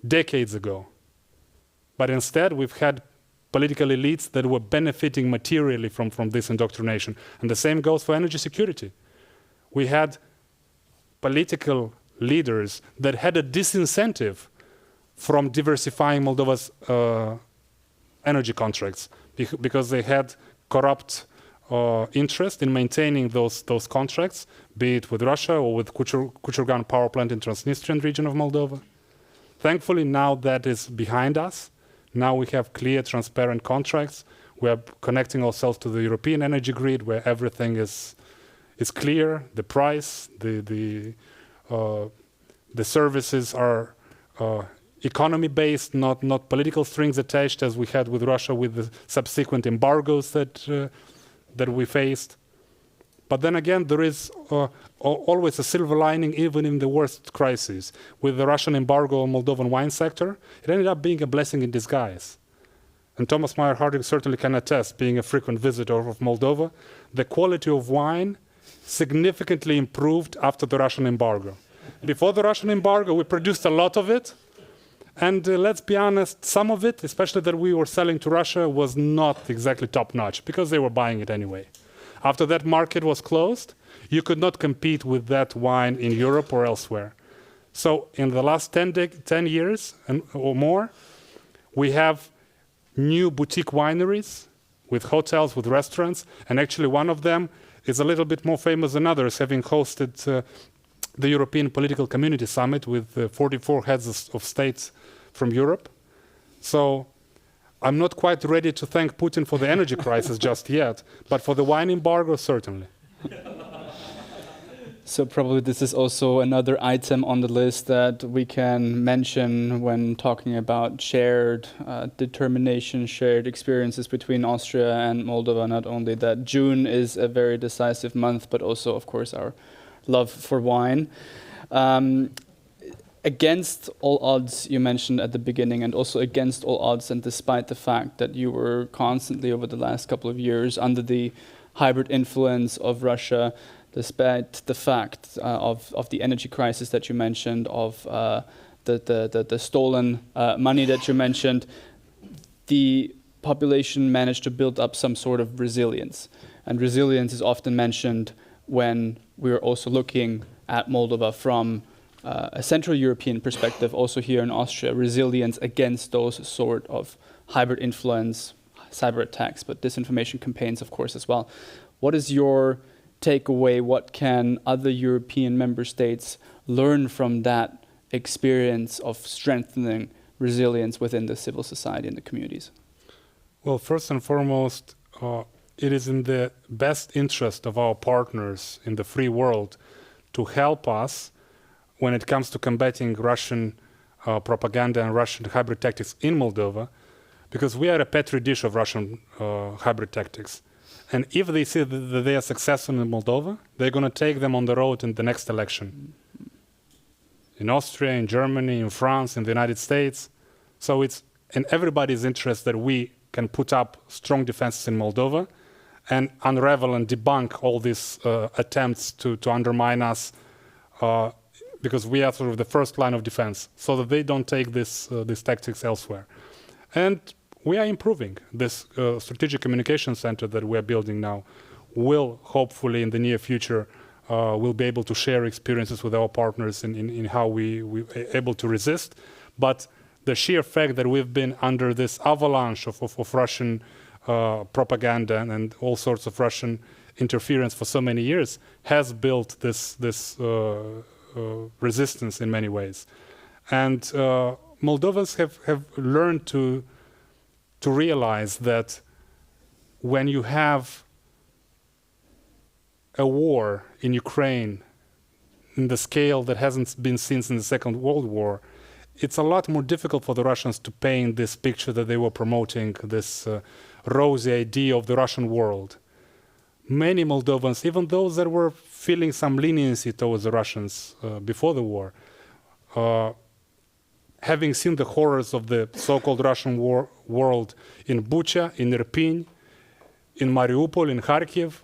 decades ago. But instead, we've had political elites that were benefiting materially from this indoctrination. And the same goes for energy security. We had political leaders that had a disincentive from diversifying Moldova's energy contracts because they had corrupt interest in maintaining those contracts, be it with Russia or with Kuchurgan power plant in Transnistrian region of Moldova. Thankfully, now that is behind us. Now we have clear, transparent contracts. We are connecting ourselves to the European energy grid where everything is clear. The price, the services are economy-based, not political strings attached, as we had with Russia with the subsequent embargoes that we faced. But then again, there is always a silver lining, even in the worst crises. With the Russian embargo on Moldovan wine sector, it ended up being a blessing in disguise. And Thomas Meyer-Harding certainly can attest, being a frequent visitor of Moldova, the quality of wine significantly improved after the Russian embargo. Before the Russian embargo, we produced a lot of it. And let's be honest, some of it, especially that we were selling to Russia, was not exactly top-notch, because they were buying it anyway. After that market was closed, you could not compete with that wine in Europe or elsewhere. So in the last 10 years or more, we have new boutique wineries with hotels, with restaurants, and actually one of them is a little bit more famous than others, having hosted the European Political Community Summit with 44 heads of states from Europe. So I'm not quite ready to thank Putin for the energy crisis just yet, but for the wine embargo, certainly. So probably this is also another item on the list that we can mention when talking about shared determination, shared experiences between Austria and Moldova. Not only that June is a very decisive month, but also, of course, our love for wine. Against all odds, you mentioned at the beginning, and also against all odds, and despite the fact that you were constantly over the last couple of years under the hybrid influence of Russia, despite the fact of the energy crisis that you mentioned, of the stolen money that you mentioned, the population managed to build up some sort of resilience. And resilience is often mentioned when we're also looking at Moldova from a Central European perspective, also here in Austria, resilience against those sort of hybrid influence, cyber attacks, but disinformation campaigns, of course, as well. What is your takeaway? What can other European member states learn from that experience of strengthening resilience within the civil society and the communities? Well, first and foremost, it is in the best interest of our partners in the free world to help us when it comes to combating Russian propaganda and Russian hybrid tactics in Moldova, because we are a petri dish of Russian hybrid tactics. And if they see that they are successful in Moldova, they're going to take them on the road in the next election. In Austria, in Germany, in France, in the United States. So it's in everybody's interest that we can put up strong defenses in Moldova and unravel and debunk all these attempts to undermine us, because we are sort of the first line of defense, so that they don't take these tactics elsewhere. And we are improving. This strategic communication center that we are building now will hopefully in the near future we'll be able to share experiences with our partners in how we able to resist. But the sheer fact that we've been under this avalanche of Russian propaganda and all sorts of Russian interference for so many years has built this resistance in many ways. And Moldovans have learned to realize that when you have a war in Ukraine in the scale that hasn't been seen since the Second World War, it's a lot more difficult for the Russians to paint this picture that they were promoting, this rosy idea of the Russian world. Many Moldovans, even those that were feeling some leniency towards the Russians before the war, having seen the horrors of the so-called Russian world in Bucha, in Irpin, in Mariupol, in Kharkiv,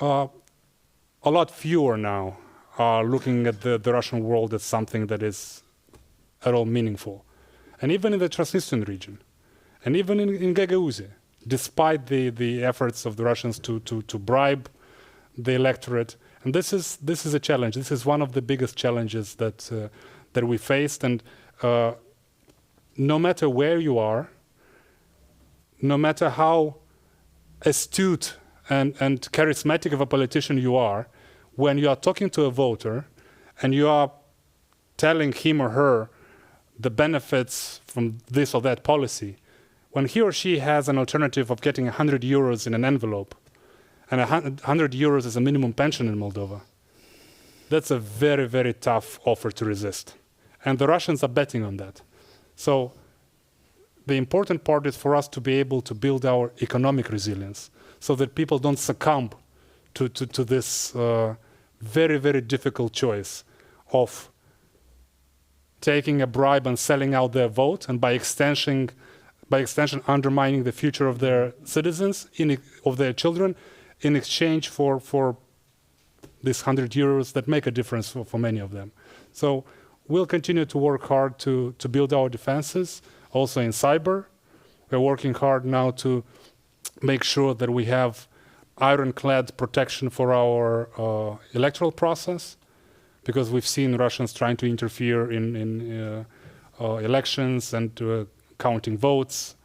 a lot fewer now are looking at the Russian world as something that is at all meaningful. And even in the Transnistrian region, and even in Gagauzia, despite the efforts of the Russians to bribe the electorate. And this is a challenge. This is one of the biggest challenges that we faced. And no matter where you are, no matter how astute and charismatic of a politician you are, when you are talking to a voter and you are telling him or her the benefits from this or that policy, when he or she has an alternative of getting 100 euros in an envelope, and 100 euros is a minimum pension in Moldova, that's a very, very tough offer to resist. And the Russians are betting on that. So the important part is for us to be able to build our economic resilience so that people don't succumb to this very, very difficult choice of taking a bribe and selling out their vote, and by extension undermining the future of their citizens, of their children, in exchange for these 100 euros that make a difference for many of them. So we'll continue to work hard to build our defenses, also in cyber. We're working hard now to make sure that we have ironclad protection for our electoral process, because we've seen Russians trying to interfere in elections and counting votes.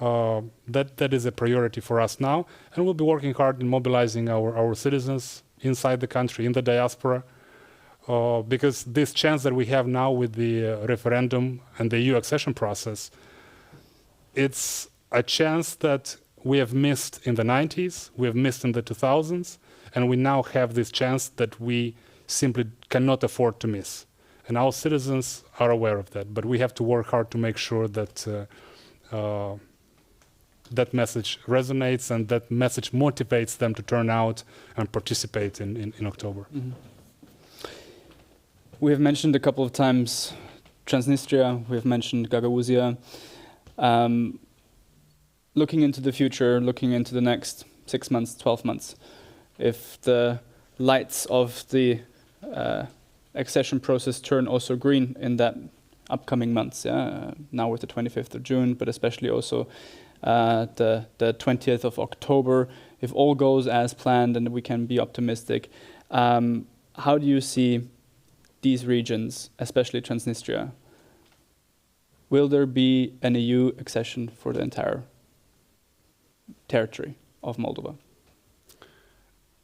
That is a priority for us now, and we'll be working hard in mobilizing our citizens inside the country, in the diaspora, because this chance that we have now with the referendum and the EU accession process, it's a chance that we have missed in the 90s, we have missed in the 2000s, and we now have this chance that we simply cannot afford to miss. And our citizens are aware of that, but we have to work hard to make sure that that message resonates and that message motivates them to turn out and participate in October. Mm-hmm. We have mentioned a couple of times Transnistria, we have mentioned Gagauzia. Looking into the future, looking into the next 6 months, 12 months, if the lights of the accession process turn also green in that upcoming months, now with the 25th of June, but especially also the 20th of October, if all goes as planned and we can be optimistic, how do you see these regions, especially Transnistria? Will there be an EU accession for the entire territory of Moldova?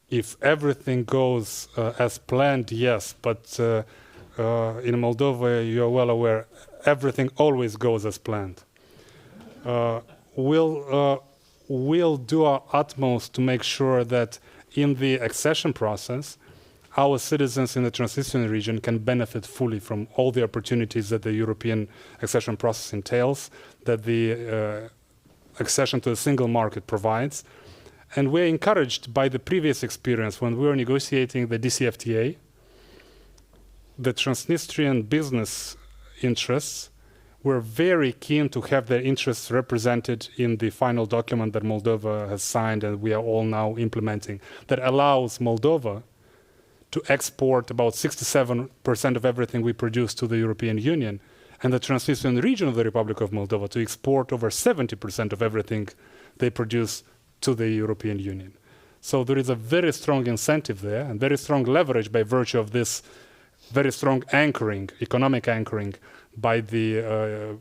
If everything goes as planned, yes, but in Moldova, you're well aware, everything always goes as planned. We'll do our utmost to make sure that in the accession process, our citizens in the Transnistrian region can benefit fully from all the opportunities that the European accession process entails, that the accession to a single market provides. And we're encouraged by the previous experience when we were negotiating the DCFTA. The Transnistrian business interests were very keen to have their interests represented in the final document that Moldova has signed and we are all now implementing, that allows Moldova to export about 67% of everything we produce to the European Union, and the Transnistrian region of the Republic of Moldova to export over 70% of everything they produce to the European Union. So there is a very strong incentive there and very strong leverage by virtue of this very strong anchoring, economic anchoring, by the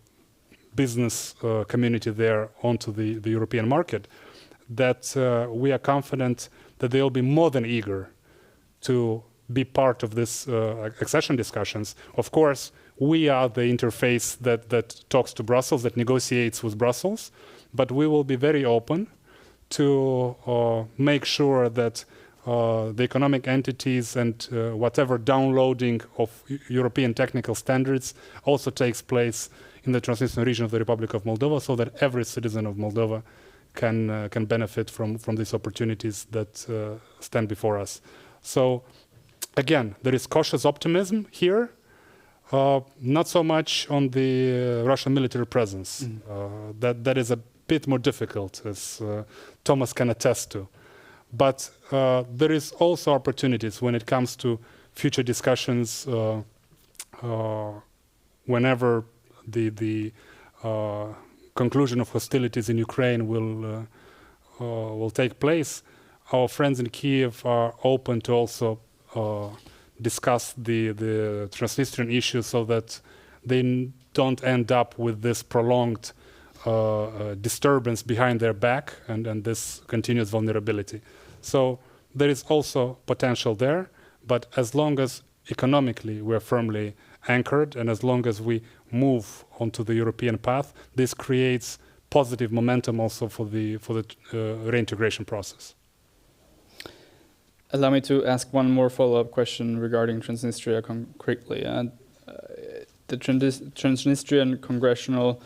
business community there onto the European market, that we are confident that they will be more than eager to be part of this accession discussions. Of course, we are the interface that talks to Brussels, that negotiates with Brussels, but we will be very open to make sure that the economic entities and whatever downloading of European technical standards also takes place in the Transnistrian region of the Republic of Moldova, so that every citizen of Moldova can benefit from these opportunities that stand before us. So again, there is cautious optimism here, not so much on the Russian military presence. That is a bit more difficult, as Thomas can attest to. But there is also opportunities when it comes to future discussions whenever the conclusion of hostilities in Ukraine will take place. Our friends in Kiev are open to also discuss the Transnistrian issue so that they don't end up with this prolonged disturbance behind their back and this continuous vulnerability. So there is also potential there, but as long as economically we're firmly anchored and as long as we move onto the European path, this creates positive momentum also for the reintegration process. Allow me to ask one more follow-up question regarding Transnistria concretely. The Transnistrian Congressional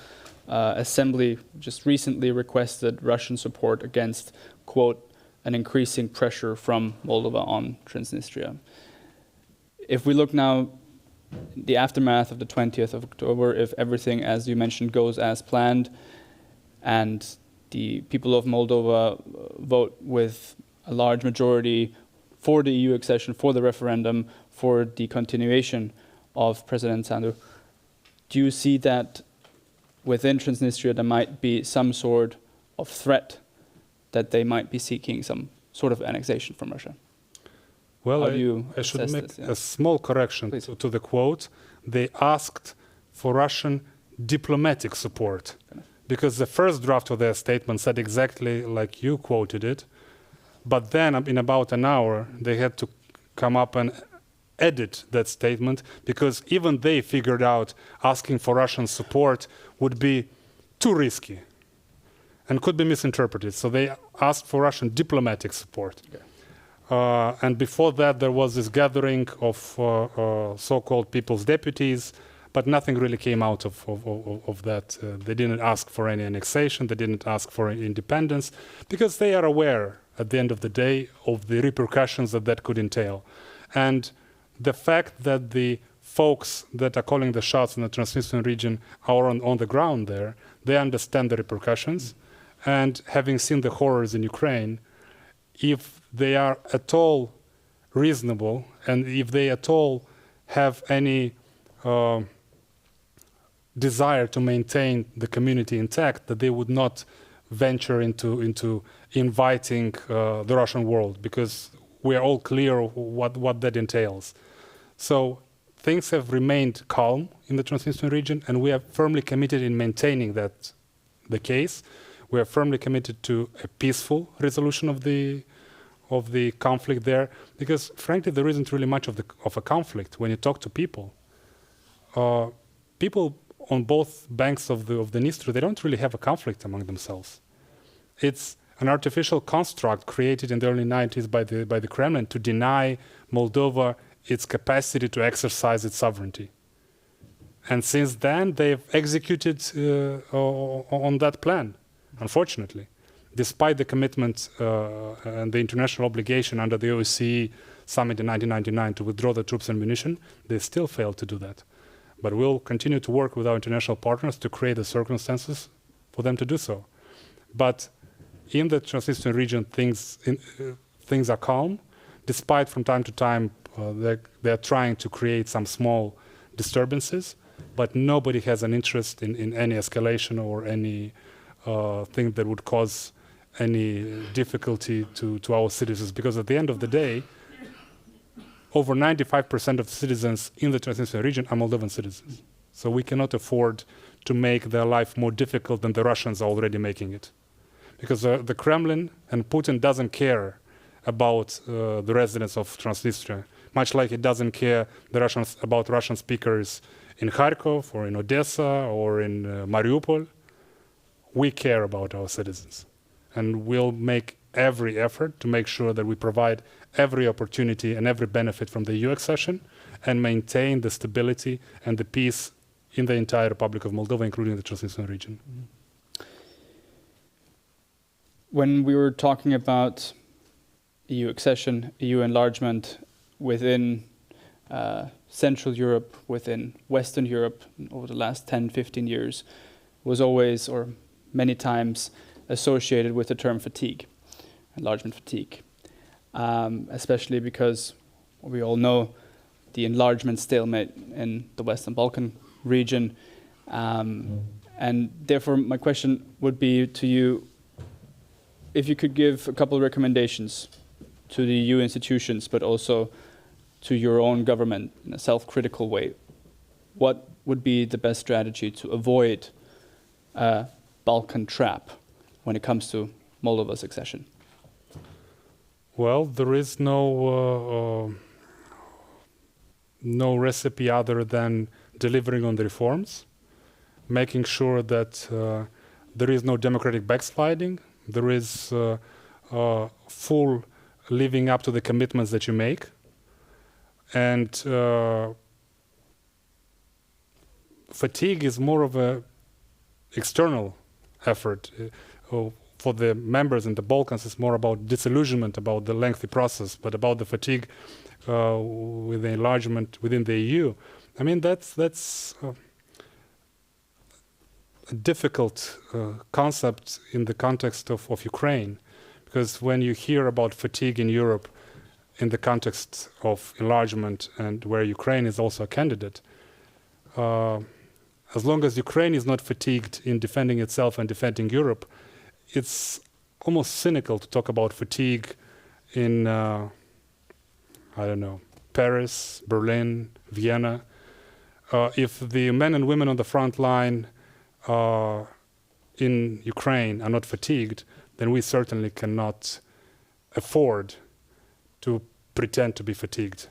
Assembly just recently requested Russian support against, quote, an increasing pressure from Moldova on Transnistria. If we look now, the aftermath of the 20th of October, if everything, as you mentioned, goes as planned, and the people of Moldova vote with a large majority for the EU accession, for the referendum, for the continuation of President Sandu, do you see that within Transnistria there might be some sort of threat that they might be seeking some sort of annexation from Russia? Well, I should make a small correction to the quote. They asked for Russian diplomatic support, because the first draft of their statement said exactly like you quoted it, but then in about an hour they had to come up and edit that statement, because even they figured out asking for Russian support would be too risky and could be misinterpreted. So they asked for Russian diplomatic support. Okay. And before that, there was this gathering of so-called people's deputies, but nothing really came out of that. They didn't ask for any annexation, they didn't ask for independence, because they are aware, at the end of the day, of the repercussions that could entail. And the fact that the folks that are calling the shots in the Transnistrian region are on the ground there, they understand the repercussions. And having seen the horrors in Ukraine, if they are at all reasonable and if they at all have any desire to maintain the community intact, that they would not venture into inviting the Russian world, because we are all clear what that entails. So things have remained calm in the Transnistrian region, and we are firmly committed in maintaining that the case. We are firmly committed to a peaceful resolution of the conflict there, because frankly there isn't really much of a conflict when you talk to people. People on both banks of the Dniester, they don't really have a conflict among themselves. It's an artificial construct created in the early 90s by the Kremlin to deny Moldova its capacity to exercise its sovereignty. And since then they've executed on that plan, unfortunately. Despite the commitment and the international obligation under the OSCE summit in 1999 to withdraw the troops and munition, they still failed to do that. But we'll continue to work with our international partners to create the circumstances for them to do so. But in the Transnistrian region, things are calm, despite from time to time they're trying to create some small disturbances, but nobody has an interest in any escalation or any thing that would cause any difficulty to our citizens, because at the end of the day, over 95% of citizens in the Transnistrian region are Moldovan citizens. So we cannot afford to make their life more difficult than the Russians are already making it. Because the Kremlin and Putin doesn't care about the residents of Transnistria, much like it doesn't care about Russian speakers in Kharkov or in Odessa or in Mariupol. We care about our citizens, and we'll make every effort to make sure that we provide every opportunity and every benefit from the EU accession and maintain the stability and the peace in the entire Republic of Moldova, including the Transnistrian region. When we were talking about EU accession, EU enlargement within Central Europe, within Western Europe over the last 10, 15 years, was always or many times associated with the term fatigue, enlargement fatigue, especially because we all know the enlargement stalemate in the Western Balkan region. And therefore, my question would be to you, if you could give a couple of recommendations to the EU institutions, but also to your own government in a self-critical way, what would be the best strategy to avoid a Balkan trap when it comes to Moldova's accession? Well, there is no recipe other than delivering on the reforms, making sure that there is no democratic backsliding, there is full living up to the commitments that you make, and fatigue is more of a external effort. For the members in the Balkans, it's more about disillusionment, about the lengthy process, but about the fatigue with the enlargement within the EU. I mean, that's a difficult concept in the context of Ukraine, because when you hear about fatigue in Europe in the context of enlargement and where Ukraine is also a candidate, as long as Ukraine is not fatigued in defending itself and defending Europe, it's almost cynical to talk about fatigue in, I don't know, Paris, Berlin, Vienna. If the men and women on the front line in Ukraine are not fatigued, then we certainly cannot afford to pretend to be fatigued.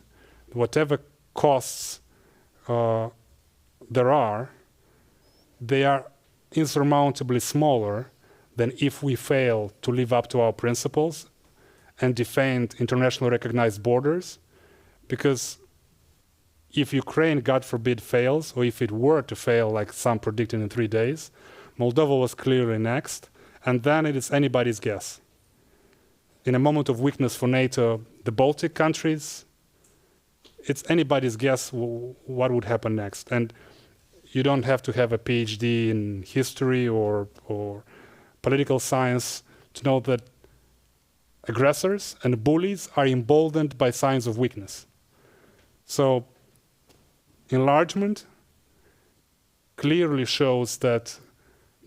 Whatever costs there are, they are insurmountably smaller than if we fail to live up to our principles and defend internationally recognized borders. Because if Ukraine, God forbid, fails, or if it were to fail, like some predicted in 3 days, Moldova was clearly next, and then it is anybody's guess. In a moment of weakness for NATO, the Baltic countries, it's anybody's guess what would happen next. And you don't have to have a PhD in history or political science to know that aggressors and bullies are emboldened by signs of weakness. So enlargement clearly shows that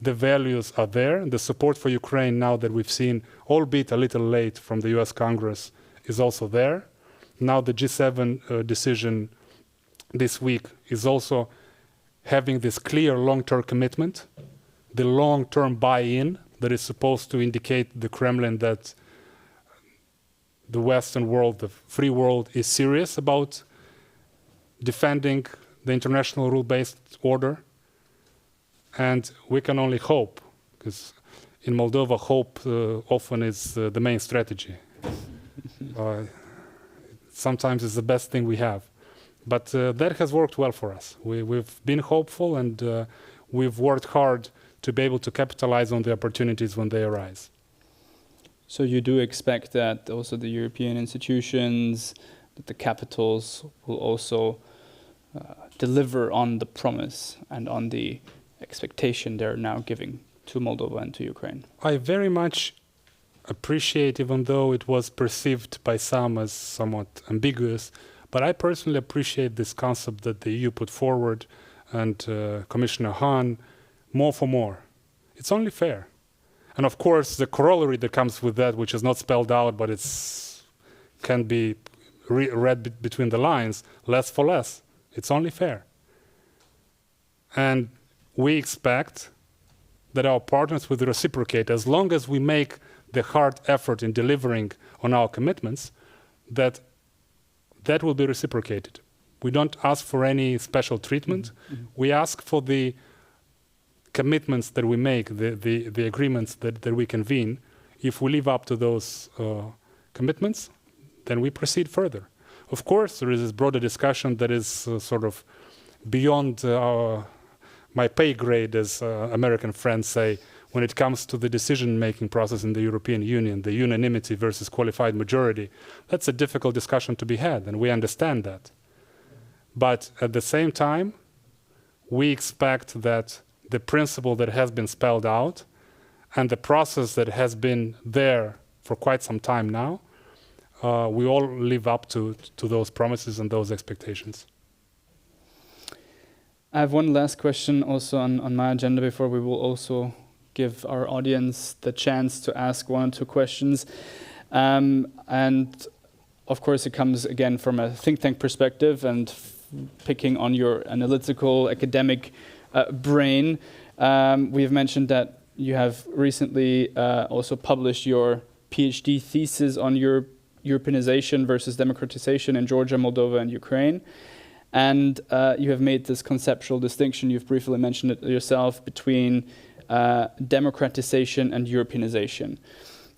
the values are there. The support for Ukraine now that we've seen, albeit a little late from the US Congress, is also there. Now the G7 decision this week is also having this clear long-term commitment, the long-term buy-in that is supposed to indicate the Kremlin that the Western world, the free world, is serious about defending the international rule-based order. And we can only hope, because in Moldova, hope often is the main strategy. Sometimes it's the best thing we have. But that has worked well for us. We've been hopeful, and we've worked hard to be able to capitalize on the opportunities when they arise. So you do expect that also the European institutions, that the capitals will also deliver on the promise and on the expectation they're now giving to Moldova and to Ukraine? I very much appreciate, even though it was perceived by some as somewhat ambiguous, but I personally appreciate this concept that the EU put forward, and Commissioner Hahn, more for more. It's only fair. And of course, the corollary that comes with that, which is not spelled out, but it's can be read between the lines, less for less. It's only fair. And we expect that our partners will reciprocate as long as we make the hard effort in delivering on our commitments, that will be reciprocated. We don't ask for any special treatment. We ask for the commitments that we make, the agreements that we convene. If we live up to those commitments, then we proceed further. Of course, there is this broader discussion that is sort of beyond my pay grade, as American friends say, when it comes to the decision-making process in the European Union, the unanimity versus qualified majority. That's a difficult discussion to be had, and we understand that. But at the same time, we expect that the principle that has been spelled out and the process that has been there for quite some time now, we all live up to those promises and those expectations. I have one last question also on my agenda before we will also give our audience the chance to ask one or two questions. And of course, it comes again from a think tank perspective and picking on your analytical academic brain. We have mentioned that you have recently also published your PhD thesis on Europeanization versus democratization in Georgia, Moldova, and Ukraine. And you have made this conceptual distinction, you've briefly mentioned it yourself, between democratization and Europeanization.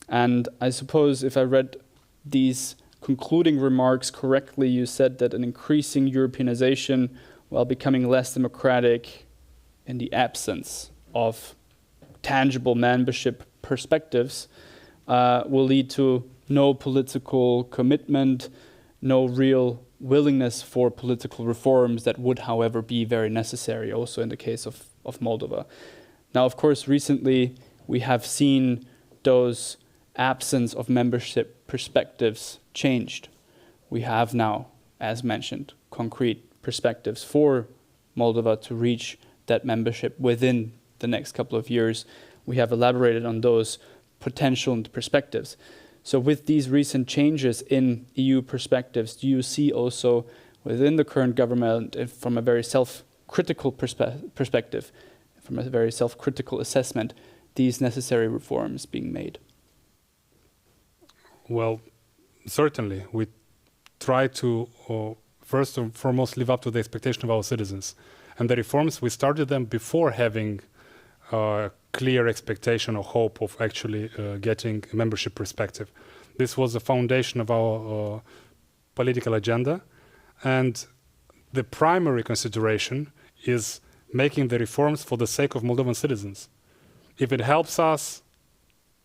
And I suppose if I read these concluding remarks correctly, you said that an increasing Europeanization while becoming less democratic in the absence of tangible membership perspectives will lead to no political commitment, no real willingness for political reforms that would, however, be very necessary, also in the case of Moldova. Now, of course, recently we have seen those absence of membership perspectives changed. We have now, as mentioned, concrete perspectives for Moldova to reach that membership within the next couple of years. We have elaborated on those potential and perspectives. So with these recent changes in EU perspectives, do you see also within the current government, from a very self-critical perspective, from a very self-critical assessment, these necessary reforms being made? Well, certainly. We try to, first and foremost, live up to the expectation of our citizens. And the reforms, we started them before having clear expectation or hope of actually getting a membership perspective. This was the foundation of our political agenda, and the primary consideration is making the reforms for the sake of Moldovan citizens. If it helps us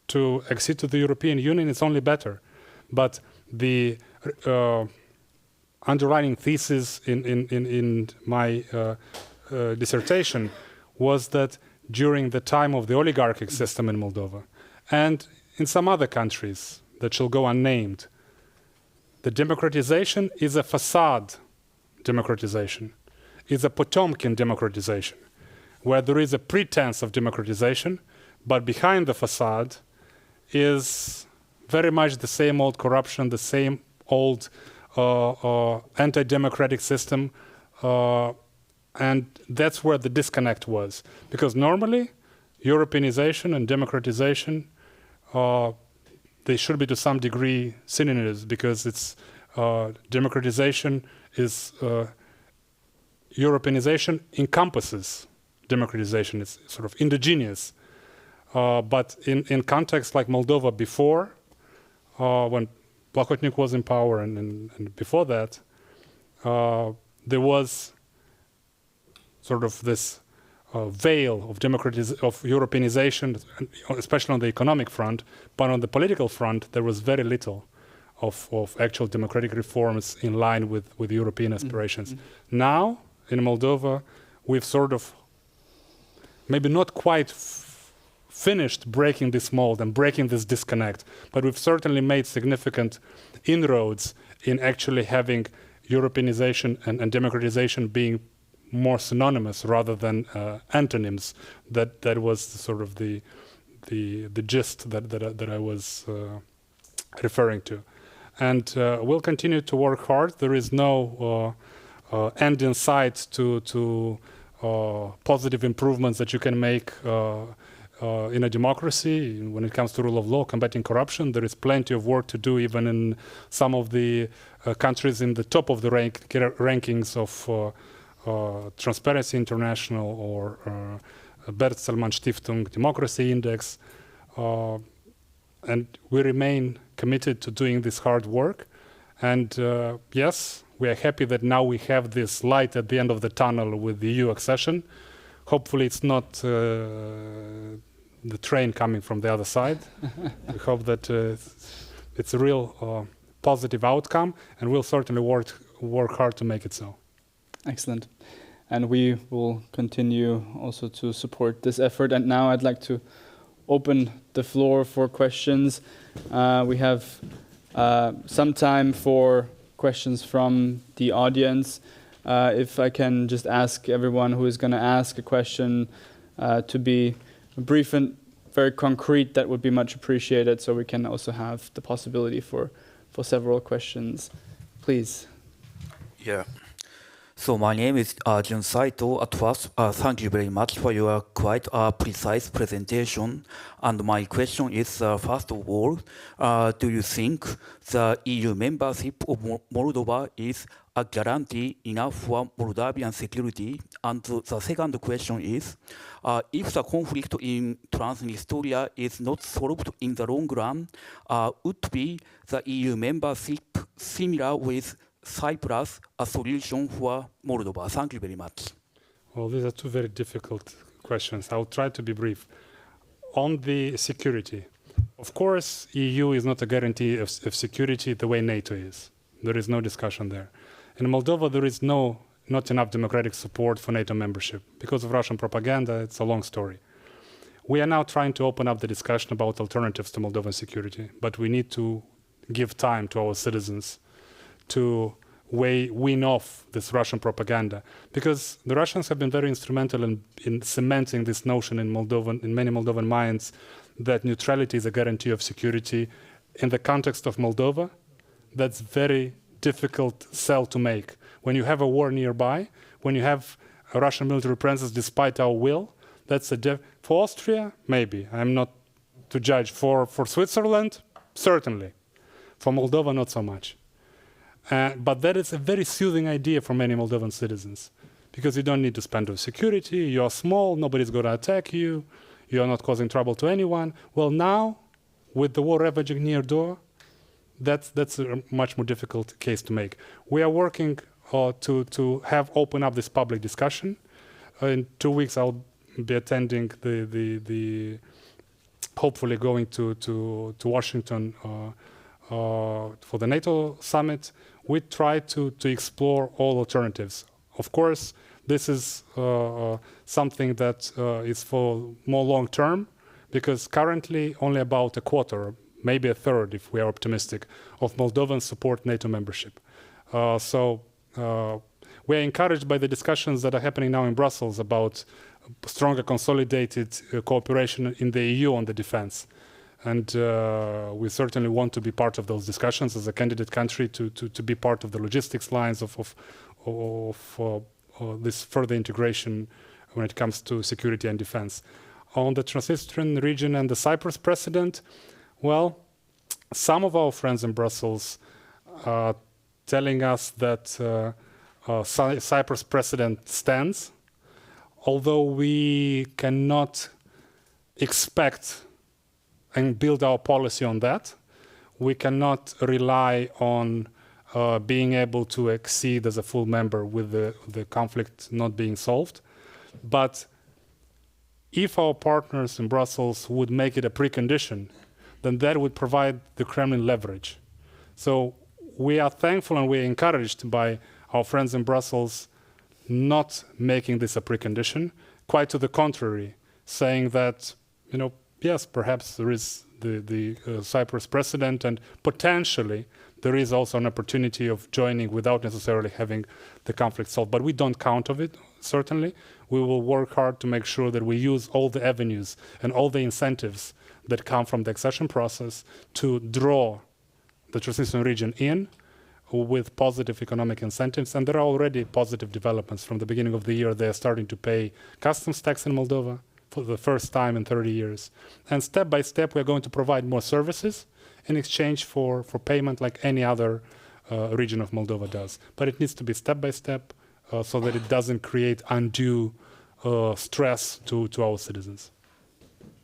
to accede to the European Union, it's only better. But the underlying thesis in my dissertation was that during the time of the oligarchic system in Moldova and in some other countries that shall go unnamed, the democratization is a facade democratization, is a Potemkin democratization, where there is a pretense of democratization, but behind the facade is very much the same old corruption, the same old anti-democratic system, and that's where the disconnect was. Because normally, Europeanization and democratization, they should be to some degree synonyms, because it's democratization is Europeanization encompasses democratization. It's sort of indigenous. But in contexts like Moldova before, when Plahotniuc was in power and before that, there was sort of this veil of Europeanization, especially on the economic front, but on the political front, there was very little of actual democratic reforms in line with European aspirations. Mm-hmm. Now, in Moldova, we've sort of maybe not quite finished breaking this mold and breaking this disconnect, but we've certainly made significant inroads in actually having Europeanization and democratization being more synonymous rather than antonyms. That was sort of the gist that I was referring to, and we'll continue to work hard. There is no end in sight to positive improvements that you can make in a democracy when it comes to rule of law, combating corruption. There is plenty of work to do even in some of the countries in the top of the rankings of Transparency International or Bertelsmann Stiftung Democracy Index. And we remain committed to doing this hard work. And yes, we are happy that now we have this light at the end of the tunnel with the EU accession. Hopefully it's not the train coming from the other side. We hope that it's a real positive outcome, and we'll certainly work hard to make it so. Excellent. And we will continue also to support this effort. And now I'd like to open the floor for questions. We have some time for questions from the audience. If I can just ask everyone who is going to ask a question to be brief and very concrete, that would be much appreciated, so we can also have the possibility for several questions. Please. Yeah. So my name is Jun Saito. At first, thank you very much for your quite precise presentation. And my question is, first of all, do you think the EU membership of Moldova is a guarantee enough for Moldovan security? And the second question is, if the conflict in Transnistria is not solved in the long run, would be the EU membership similar with Cyprus a solution for Moldova? Thank you very much. Well, these are two very difficult questions. I'll try to be brief. On the security, of course, EU is not a guarantee of security the way NATO is. There is no discussion there. In Moldova, there is not enough democratic support for NATO membership. Because of Russian propaganda, it's a long story. We are now trying to open up the discussion about alternatives to Moldovan security, but we need to give time to our citizens to wean off this Russian propaganda, because the Russians have been very instrumental in cementing this notion in many Moldovan minds that neutrality is a guarantee of security. In the context of Moldova, that's very difficult sell to make. When you have a war nearby, when you have a Russian military presence despite our will, that's for Austria, maybe. I'm not to judge. For Switzerland, certainly. For Moldova, not so much. But that is a very soothing idea for many Moldovan citizens, because you don't need to spend on security, you are small, nobody's going to attack you, you are not causing trouble to anyone. Well, now, with the war ravaging near door, that's a much more difficult case to make. We are working to have open up this public discussion. In 2 weeks, I'll be attending hopefully going to Washington for the NATO summit. We try to explore all alternatives. Of course, this is something that is for more long term, because currently only about a quarter, maybe a third, if we are optimistic, of Moldovans support NATO membership. So we are encouraged by the discussions that are happening now in Brussels about stronger consolidated cooperation in the EU on the defense. And we certainly want to be part of those discussions as a candidate country to be part of the logistics lines of this further integration when it comes to security and defense. On the Transnistrian region and the Cyprus precedent, well, some of our friends in Brussels are telling us that Cyprus precedent stands, although we cannot expect and build our policy on that. We cannot rely on being able to accede as a full member with the conflict not being solved. But if our partners in Brussels would make it a precondition, then that would provide the Kremlin leverage. So we are thankful and we are encouraged by our friends in Brussels not making this a precondition, quite to the contrary, saying that, yes, perhaps there is the Cyprus precedent, and potentially there is also an opportunity of joining without necessarily having the conflict solved. But we don't count on it, certainly. We will work hard to make sure that we use all the avenues and all the incentives that come from the accession process to draw the Transnistrian region in, with positive economic incentives, and there are already positive developments. From the beginning of the year, they are starting to pay customs tax in Moldova for the first time in 30 years. And step by step, we are going to provide more services in exchange for payment like any other region of Moldova does. But it needs to be step by step so that it doesn't create undue stress to our citizens.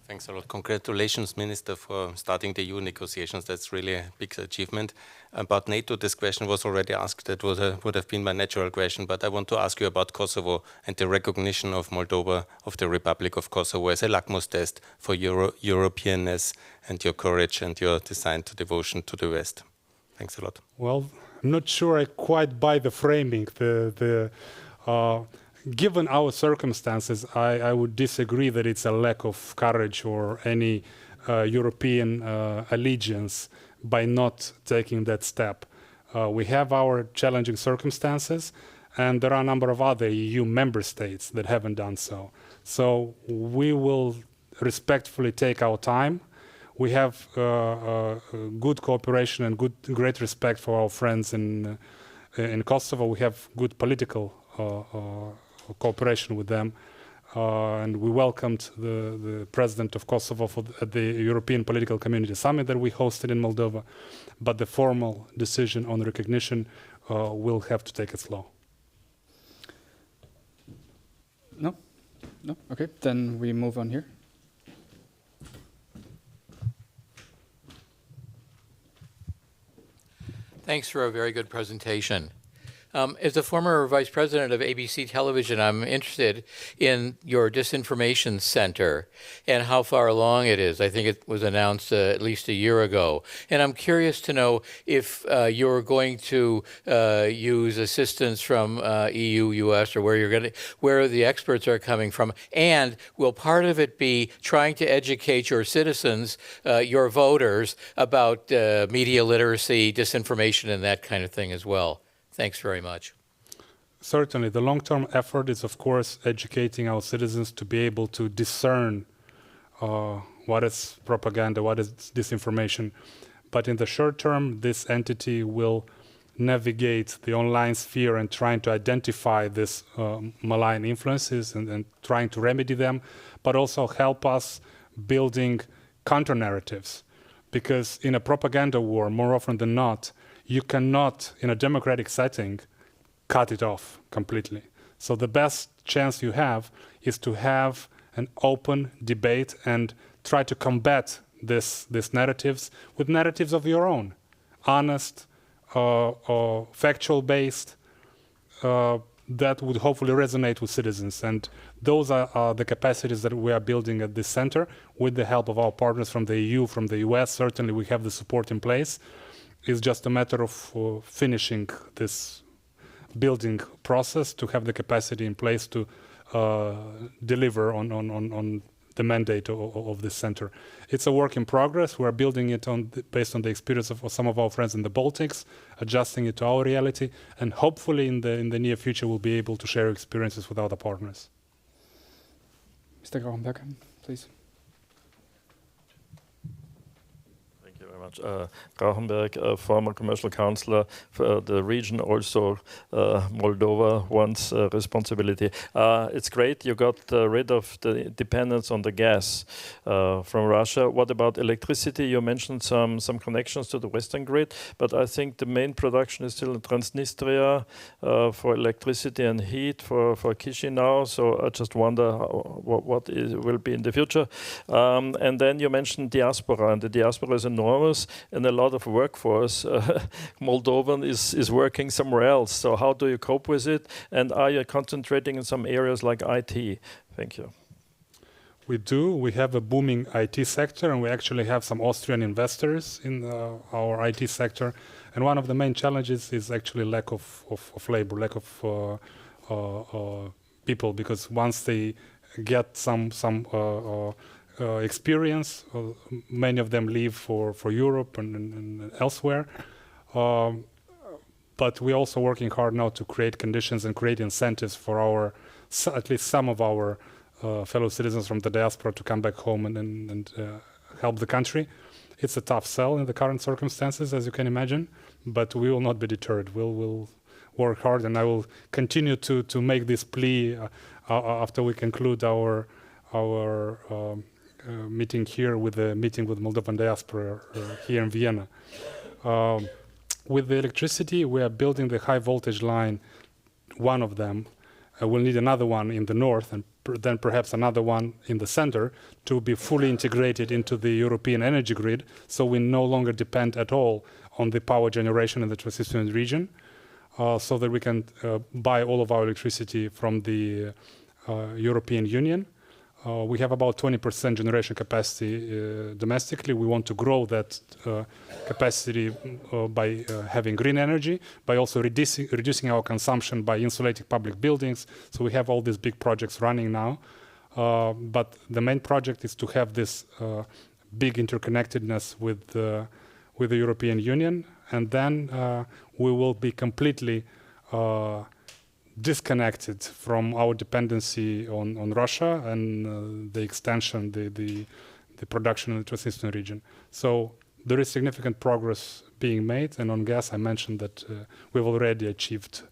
Thanks a lot. Congratulations, Minister, for starting the EU negotiations. That's really a big achievement. About NATO, this question was already asked. That would have been my natural question, but I want to ask you about Kosovo and the recognition of Moldova, of the Republic of Kosovo, as a litmus test for Europeanness and your courage and your designed devotion to the West. Thanks a lot. Well, I'm not sure I quite buy the framing. Given our circumstances, I would disagree that it's a lack of courage or any European allegiance by not taking that step. We have our challenging circumstances, and there are a number of other EU member states that haven't done so. So we will respectfully take our time. We have good cooperation and great respect for our friends in Kosovo. We have good political cooperation with them, and we welcomed the president of Kosovo at the European Political Community Summit that we hosted in Moldova, but the formal decision on recognition will have to take its law. No? Okay, then we move on here. Thanks for a very good presentation. As a former vice president of ABC Television, I'm interested in your disinformation center and how far along it is. I think it was announced at least a year ago. And I'm curious to know if you're going to use assistance from EU, US, or where the experts are coming from. And will part of it be trying to educate your citizens, your voters, about media literacy, disinformation, and that kind of thing as well? Thanks very much. Certainly. The long-term effort is, of course, educating our citizens to be able to discern what is propaganda, what is disinformation. But in the short term, this entity will navigate the online sphere and trying to identify these malign influences and trying to remedy them, but also help us building counter-narratives. Because in a propaganda war, more often than not, you cannot, in a democratic setting, cut it off completely. So the best chance you have is to have an open debate and try to combat these narratives with narratives of your own, honest, factual-based, that would hopefully resonate with citizens. And those are the capacities that we are building at this center with the help of our partners from the EU, from the US. Certainly we have the support in place. It's just a matter of finishing this building process to have the capacity in place to deliver on the mandate of this center. It's a work in progress. We're building it based on the experience of some of our friends in the Baltics, adjusting it to our reality, and hopefully in the near future we'll be able to share experiences with other partners. Mr. Grauenberg, please. Grauenberg, former commercial councillor for the region, also Moldova wants responsibility. It's great you got rid of the dependence on the gas from Russia. What about electricity? You mentioned some connections to the Western grid, but I think the main production is still in Transnistria for electricity and heat for Chisinau. So I just wonder what will be in the future. And then you mentioned diaspora, and the diaspora is enormous. And a lot of workforce, Moldovan is working somewhere else. So how do you cope with it? And are you concentrating in some areas like IT? Thank you. We do. We have a booming IT sector, and we actually have some Austrian investors in our IT sector. And one of the main challenges is actually lack of labor, lack of people, because once they get some experience, many of them leave for Europe and elsewhere. But we're also working hard now to create conditions and create incentives for at least some of our fellow citizens from the diaspora to come back home and help the country. It's a tough sell in the current circumstances, as you can imagine, but we will not be deterred. We'll work hard, and I will continue to make this plea after we conclude our meeting here with the meeting with Moldovan diaspora here in Vienna. With the electricity, we are building the high voltage line, one of them. We'll need another one in the north, and then perhaps another one in the center to be fully integrated into the European energy grid, so we no longer depend at all on the power generation in the Transnistrian region, so that we can buy all of our electricity from the European Union. We have about 20% generation capacity domestically. We want to grow that capacity by having green energy, by also reducing our consumption by insulating public buildings. So we have all these big projects running now. But the main project is to have this big interconnectedness with the European Union. And then we will be completely disconnected from our dependency on Russia and the extension, the production in the Transnistrian region. So there is significant progress being made, and on gas I mentioned that we've already achieved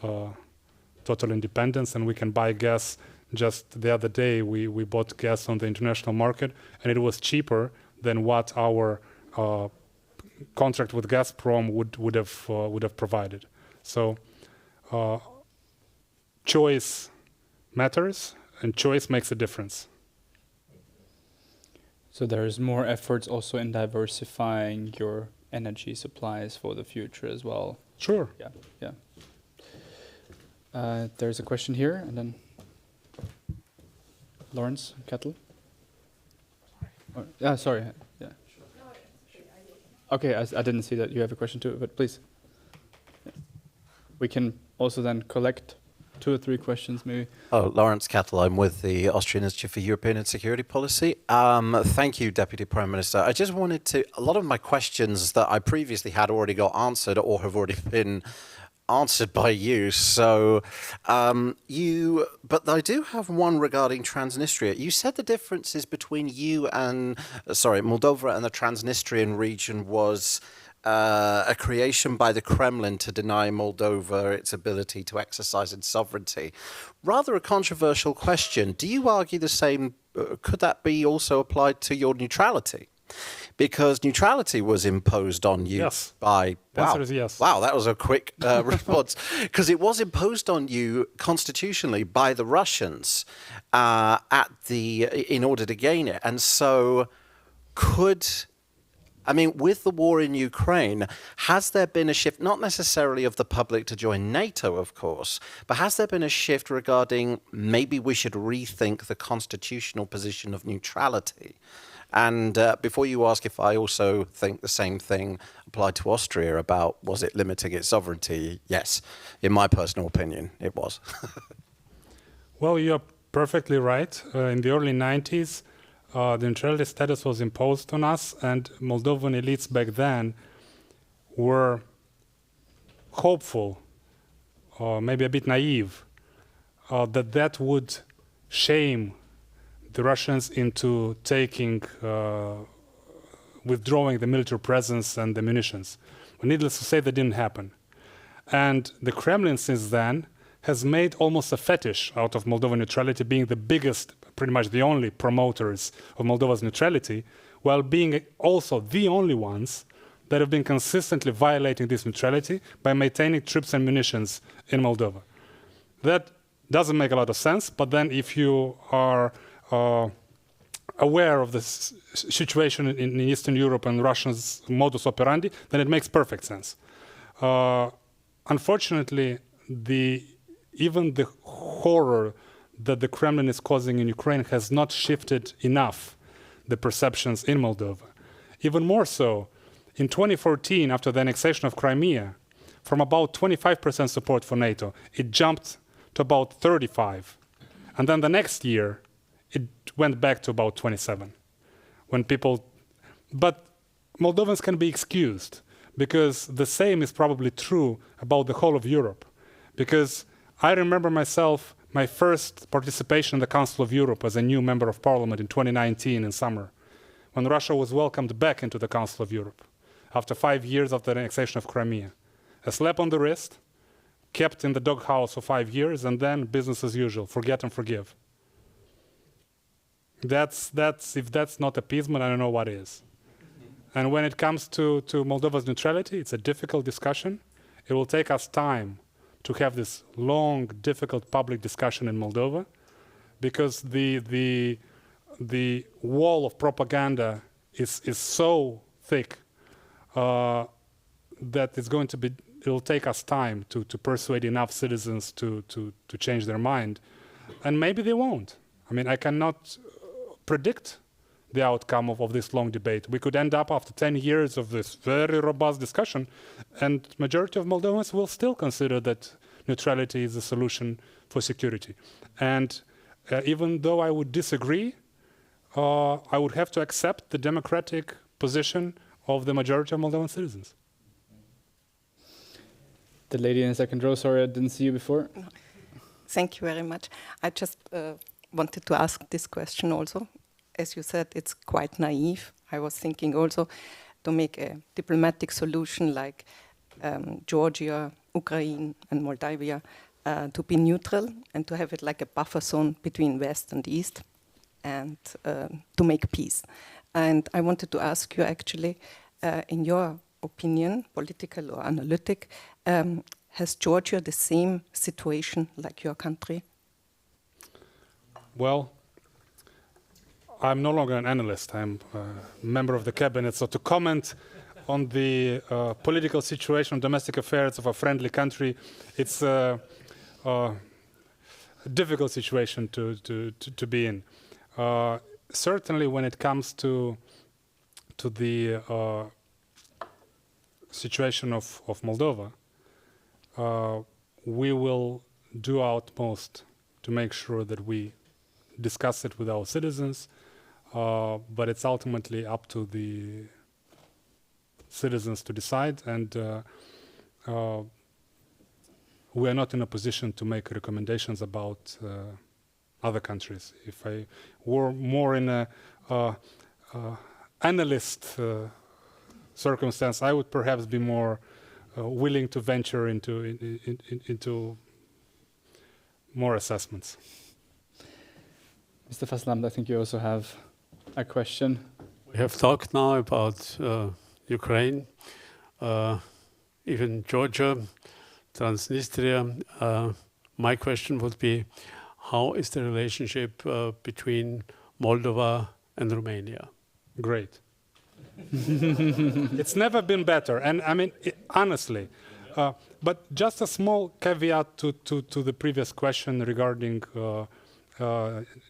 total independence, and we can buy gas. Just the other day we bought gas on the international market, and it was cheaper than what our contract with Gazprom would have provided. So choice matters, and choice makes a difference. So there's more efforts also in diversifying your energy supplies for the future as well. Sure. Yeah. There's a question here, and then Lawrence Kettle. Sorry. Yeah. Okay, I didn't see that you have a question too, but please. Yeah. We can also then collect 2 or 3 questions, maybe. Oh, Lawrence Kettle. I'm with the Austrian Institute for European and Security Policy. Thank you, Deputy Prime Minister. I just wanted to, a lot of my questions that I previously had already got answered or have already been answered by you. So but I do have one regarding Transnistria. You said the differences between Moldova and the Transnistrian region was a creation by the Kremlin to deny Moldova its ability to exercise its sovereignty. Rather a controversial question. Do you argue the same? Could that be also applied to your neutrality? Because neutrality was imposed on you by... The answer is yes. Wow, that was a quick response. Because it was imposed on you constitutionally by the Russians in order to gain it. And so with the war in Ukraine, has there been a shift, not necessarily of the public to join NATO, of course, but has there been a shift regarding maybe we should rethink the constitutional position of neutrality? And before you ask if I also think the same thing applied to Austria about was it limiting its sovereignty, yes, in my personal opinion, it was. Well, you're perfectly right. In the early 90s, the neutrality status was imposed on us, and Moldovan elites back then were hopeful, or maybe a bit naive, that would shame the Russians into withdrawing the military presence and the munitions. But needless to say, that didn't happen. And the Kremlin since then has made almost a fetish out of Moldovan neutrality, being the biggest, pretty much the only promoters of Moldova's neutrality, while being also the only ones that have been consistently violating this neutrality by maintaining troops and munitions in Moldova. That doesn't make a lot of sense, but then if you are aware of the situation in Eastern Europe and Russia's modus operandi, then it makes perfect sense. Unfortunately, even the horror that the Kremlin is causing in Ukraine has not shifted enough the perceptions in Moldova. Even more so, in 2014, after the annexation of Crimea, from about 25% support for NATO, it jumped to about 35%. And then the next year, it went back to about 27%. But Moldovans can be excused, because the same is probably true about the whole of Europe. Because I remember myself, my first participation in the Council of Europe as a new member of parliament in 2019 in summer, when Russia was welcomed back into the Council of Europe. after 5 years of the annexation of Crimea. A slap on the wrist, kept in the doghouse for 5 years, and then business as usual, forget and forgive. If that's not appeasement, I don't know what is. And when it comes to Moldova's neutrality, it's a difficult discussion. It will take us time to have this long, difficult public discussion in Moldova, because the wall of propaganda is so thick that it'll take us time to persuade enough citizens to change their mind. And maybe they won't. I mean, I cannot predict the outcome of this long debate. We could end up after 10 years of this very robust discussion, and majority of Moldovans will still consider that neutrality is the solution for security. And even though I would disagree, I would have to accept the democratic position of the majority of Moldovan citizens. The lady in the second row, sorry, I didn't see you before. Thank you very much. I just wanted to ask this question also. As you said, it's quite naive. I was thinking also to make a diplomatic solution like Georgia, Ukraine, and Moldavia to be neutral and to have it like a buffer zone between West and East, and to make peace. And I wanted to ask you actually, in your opinion, political or analytic, has Georgia the same situation like your country? Well, I'm no longer an analyst. I'm a member of the cabinet. So to comment on the political situation, domestic affairs of a friendly country, it's a difficult situation to be in. Certainly when it comes to the situation of Moldova, we will do our utmost to make sure that we discuss it with our citizens, but it's ultimately up to the citizens to decide, and we are not in a position to make recommendations about other countries. If I were more in a analyst circumstance, I would perhaps be more willing to venture into more assessments. Mr. Fasslabend, I think you also have a question. We have talked now about Ukraine, even Georgia, Transnistria. My question would be, how is the relationship between Moldova and Romania? Great. It's never been better, and I mean, honestly. But just a small caveat to the previous question regarding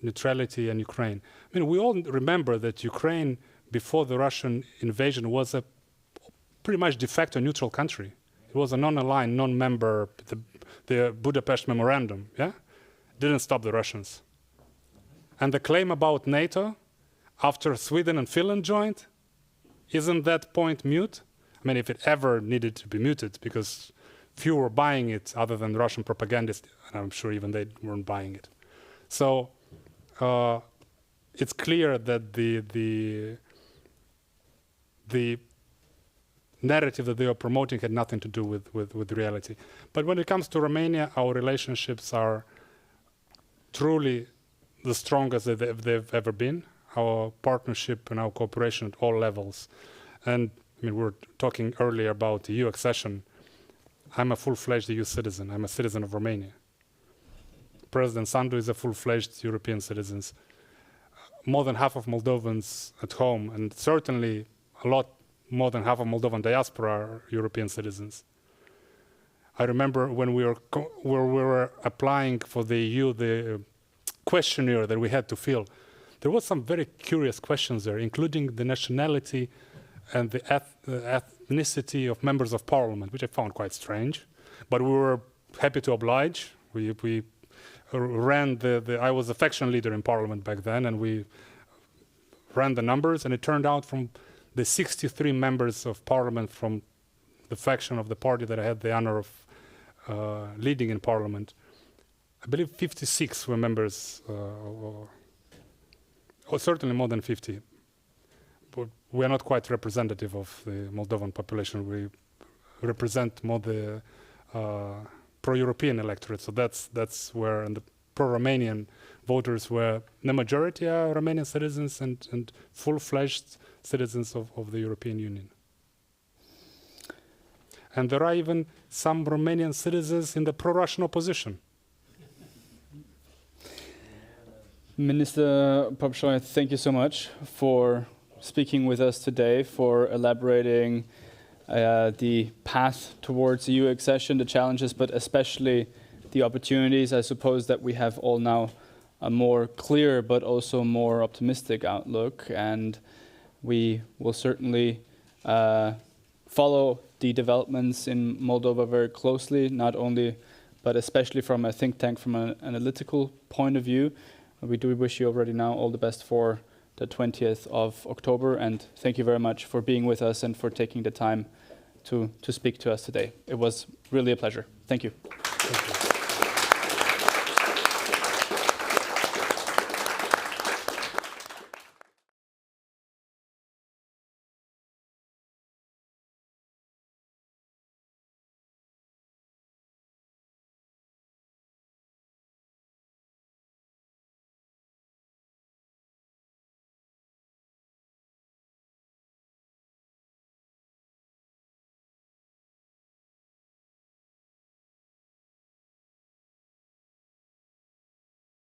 neutrality and Ukraine. I mean, we all remember that Ukraine, before the Russian invasion, was a pretty much de facto neutral country. It was a non-aligned, non-member, the Budapest Memorandum, yeah? Didn't stop the Russians. And the claim about NATO, after Sweden and Finland joined, isn't that point mute? I mean, if it ever needed to be muted, because few were buying it other than Russian propagandists, and I'm sure even they weren't buying it. So it's clear that the narrative that they are promoting had nothing to do with reality. But when it comes to Romania, our relationships are truly the strongest that they've ever been. Our partnership and our cooperation at all levels. And I mean, we were talking earlier about the EU accession. I'm a full-fledged EU citizen. I'm a citizen of Romania. President Sandu is a full-fledged European citizen. More than half of Moldovans at home, and certainly a lot more than half of Moldovan diaspora are European citizens. I remember when we were applying for the EU, the questionnaire that we had to fill, there was some very curious questions there, including the nationality and the ethnicity of members of parliament, which I found quite strange. But we were happy to oblige. We ran I was a faction leader in parliament back then, and we ran the numbers, and it turned out from the 63 members of parliament from the faction of the party that I had the honor of leading in parliament, I believe 56 were members, or certainly more than 50, we are not quite representative of the Moldovan population. We represent more the pro-European electorate. So that's where the pro-Romanian voters were the majority are Romanian citizens and full-fledged citizens of the European Union. And there are even some Romanian citizens in the pro-Russian opposition. Minister Popșoi, thank you so much for speaking with us today, for elaborating the path towards EU accession, the challenges, but especially the opportunities. I suppose that we have all now a more clear but also more optimistic outlook, and we will certainly follow the developments in Moldova very closely, not only but especially from a think tank, from an analytical point of view. We do wish you already now all the best for the 20th of October, and thank you very much for being with us and for taking the time to speak to us today. It was really a pleasure. Thank you. Thank you.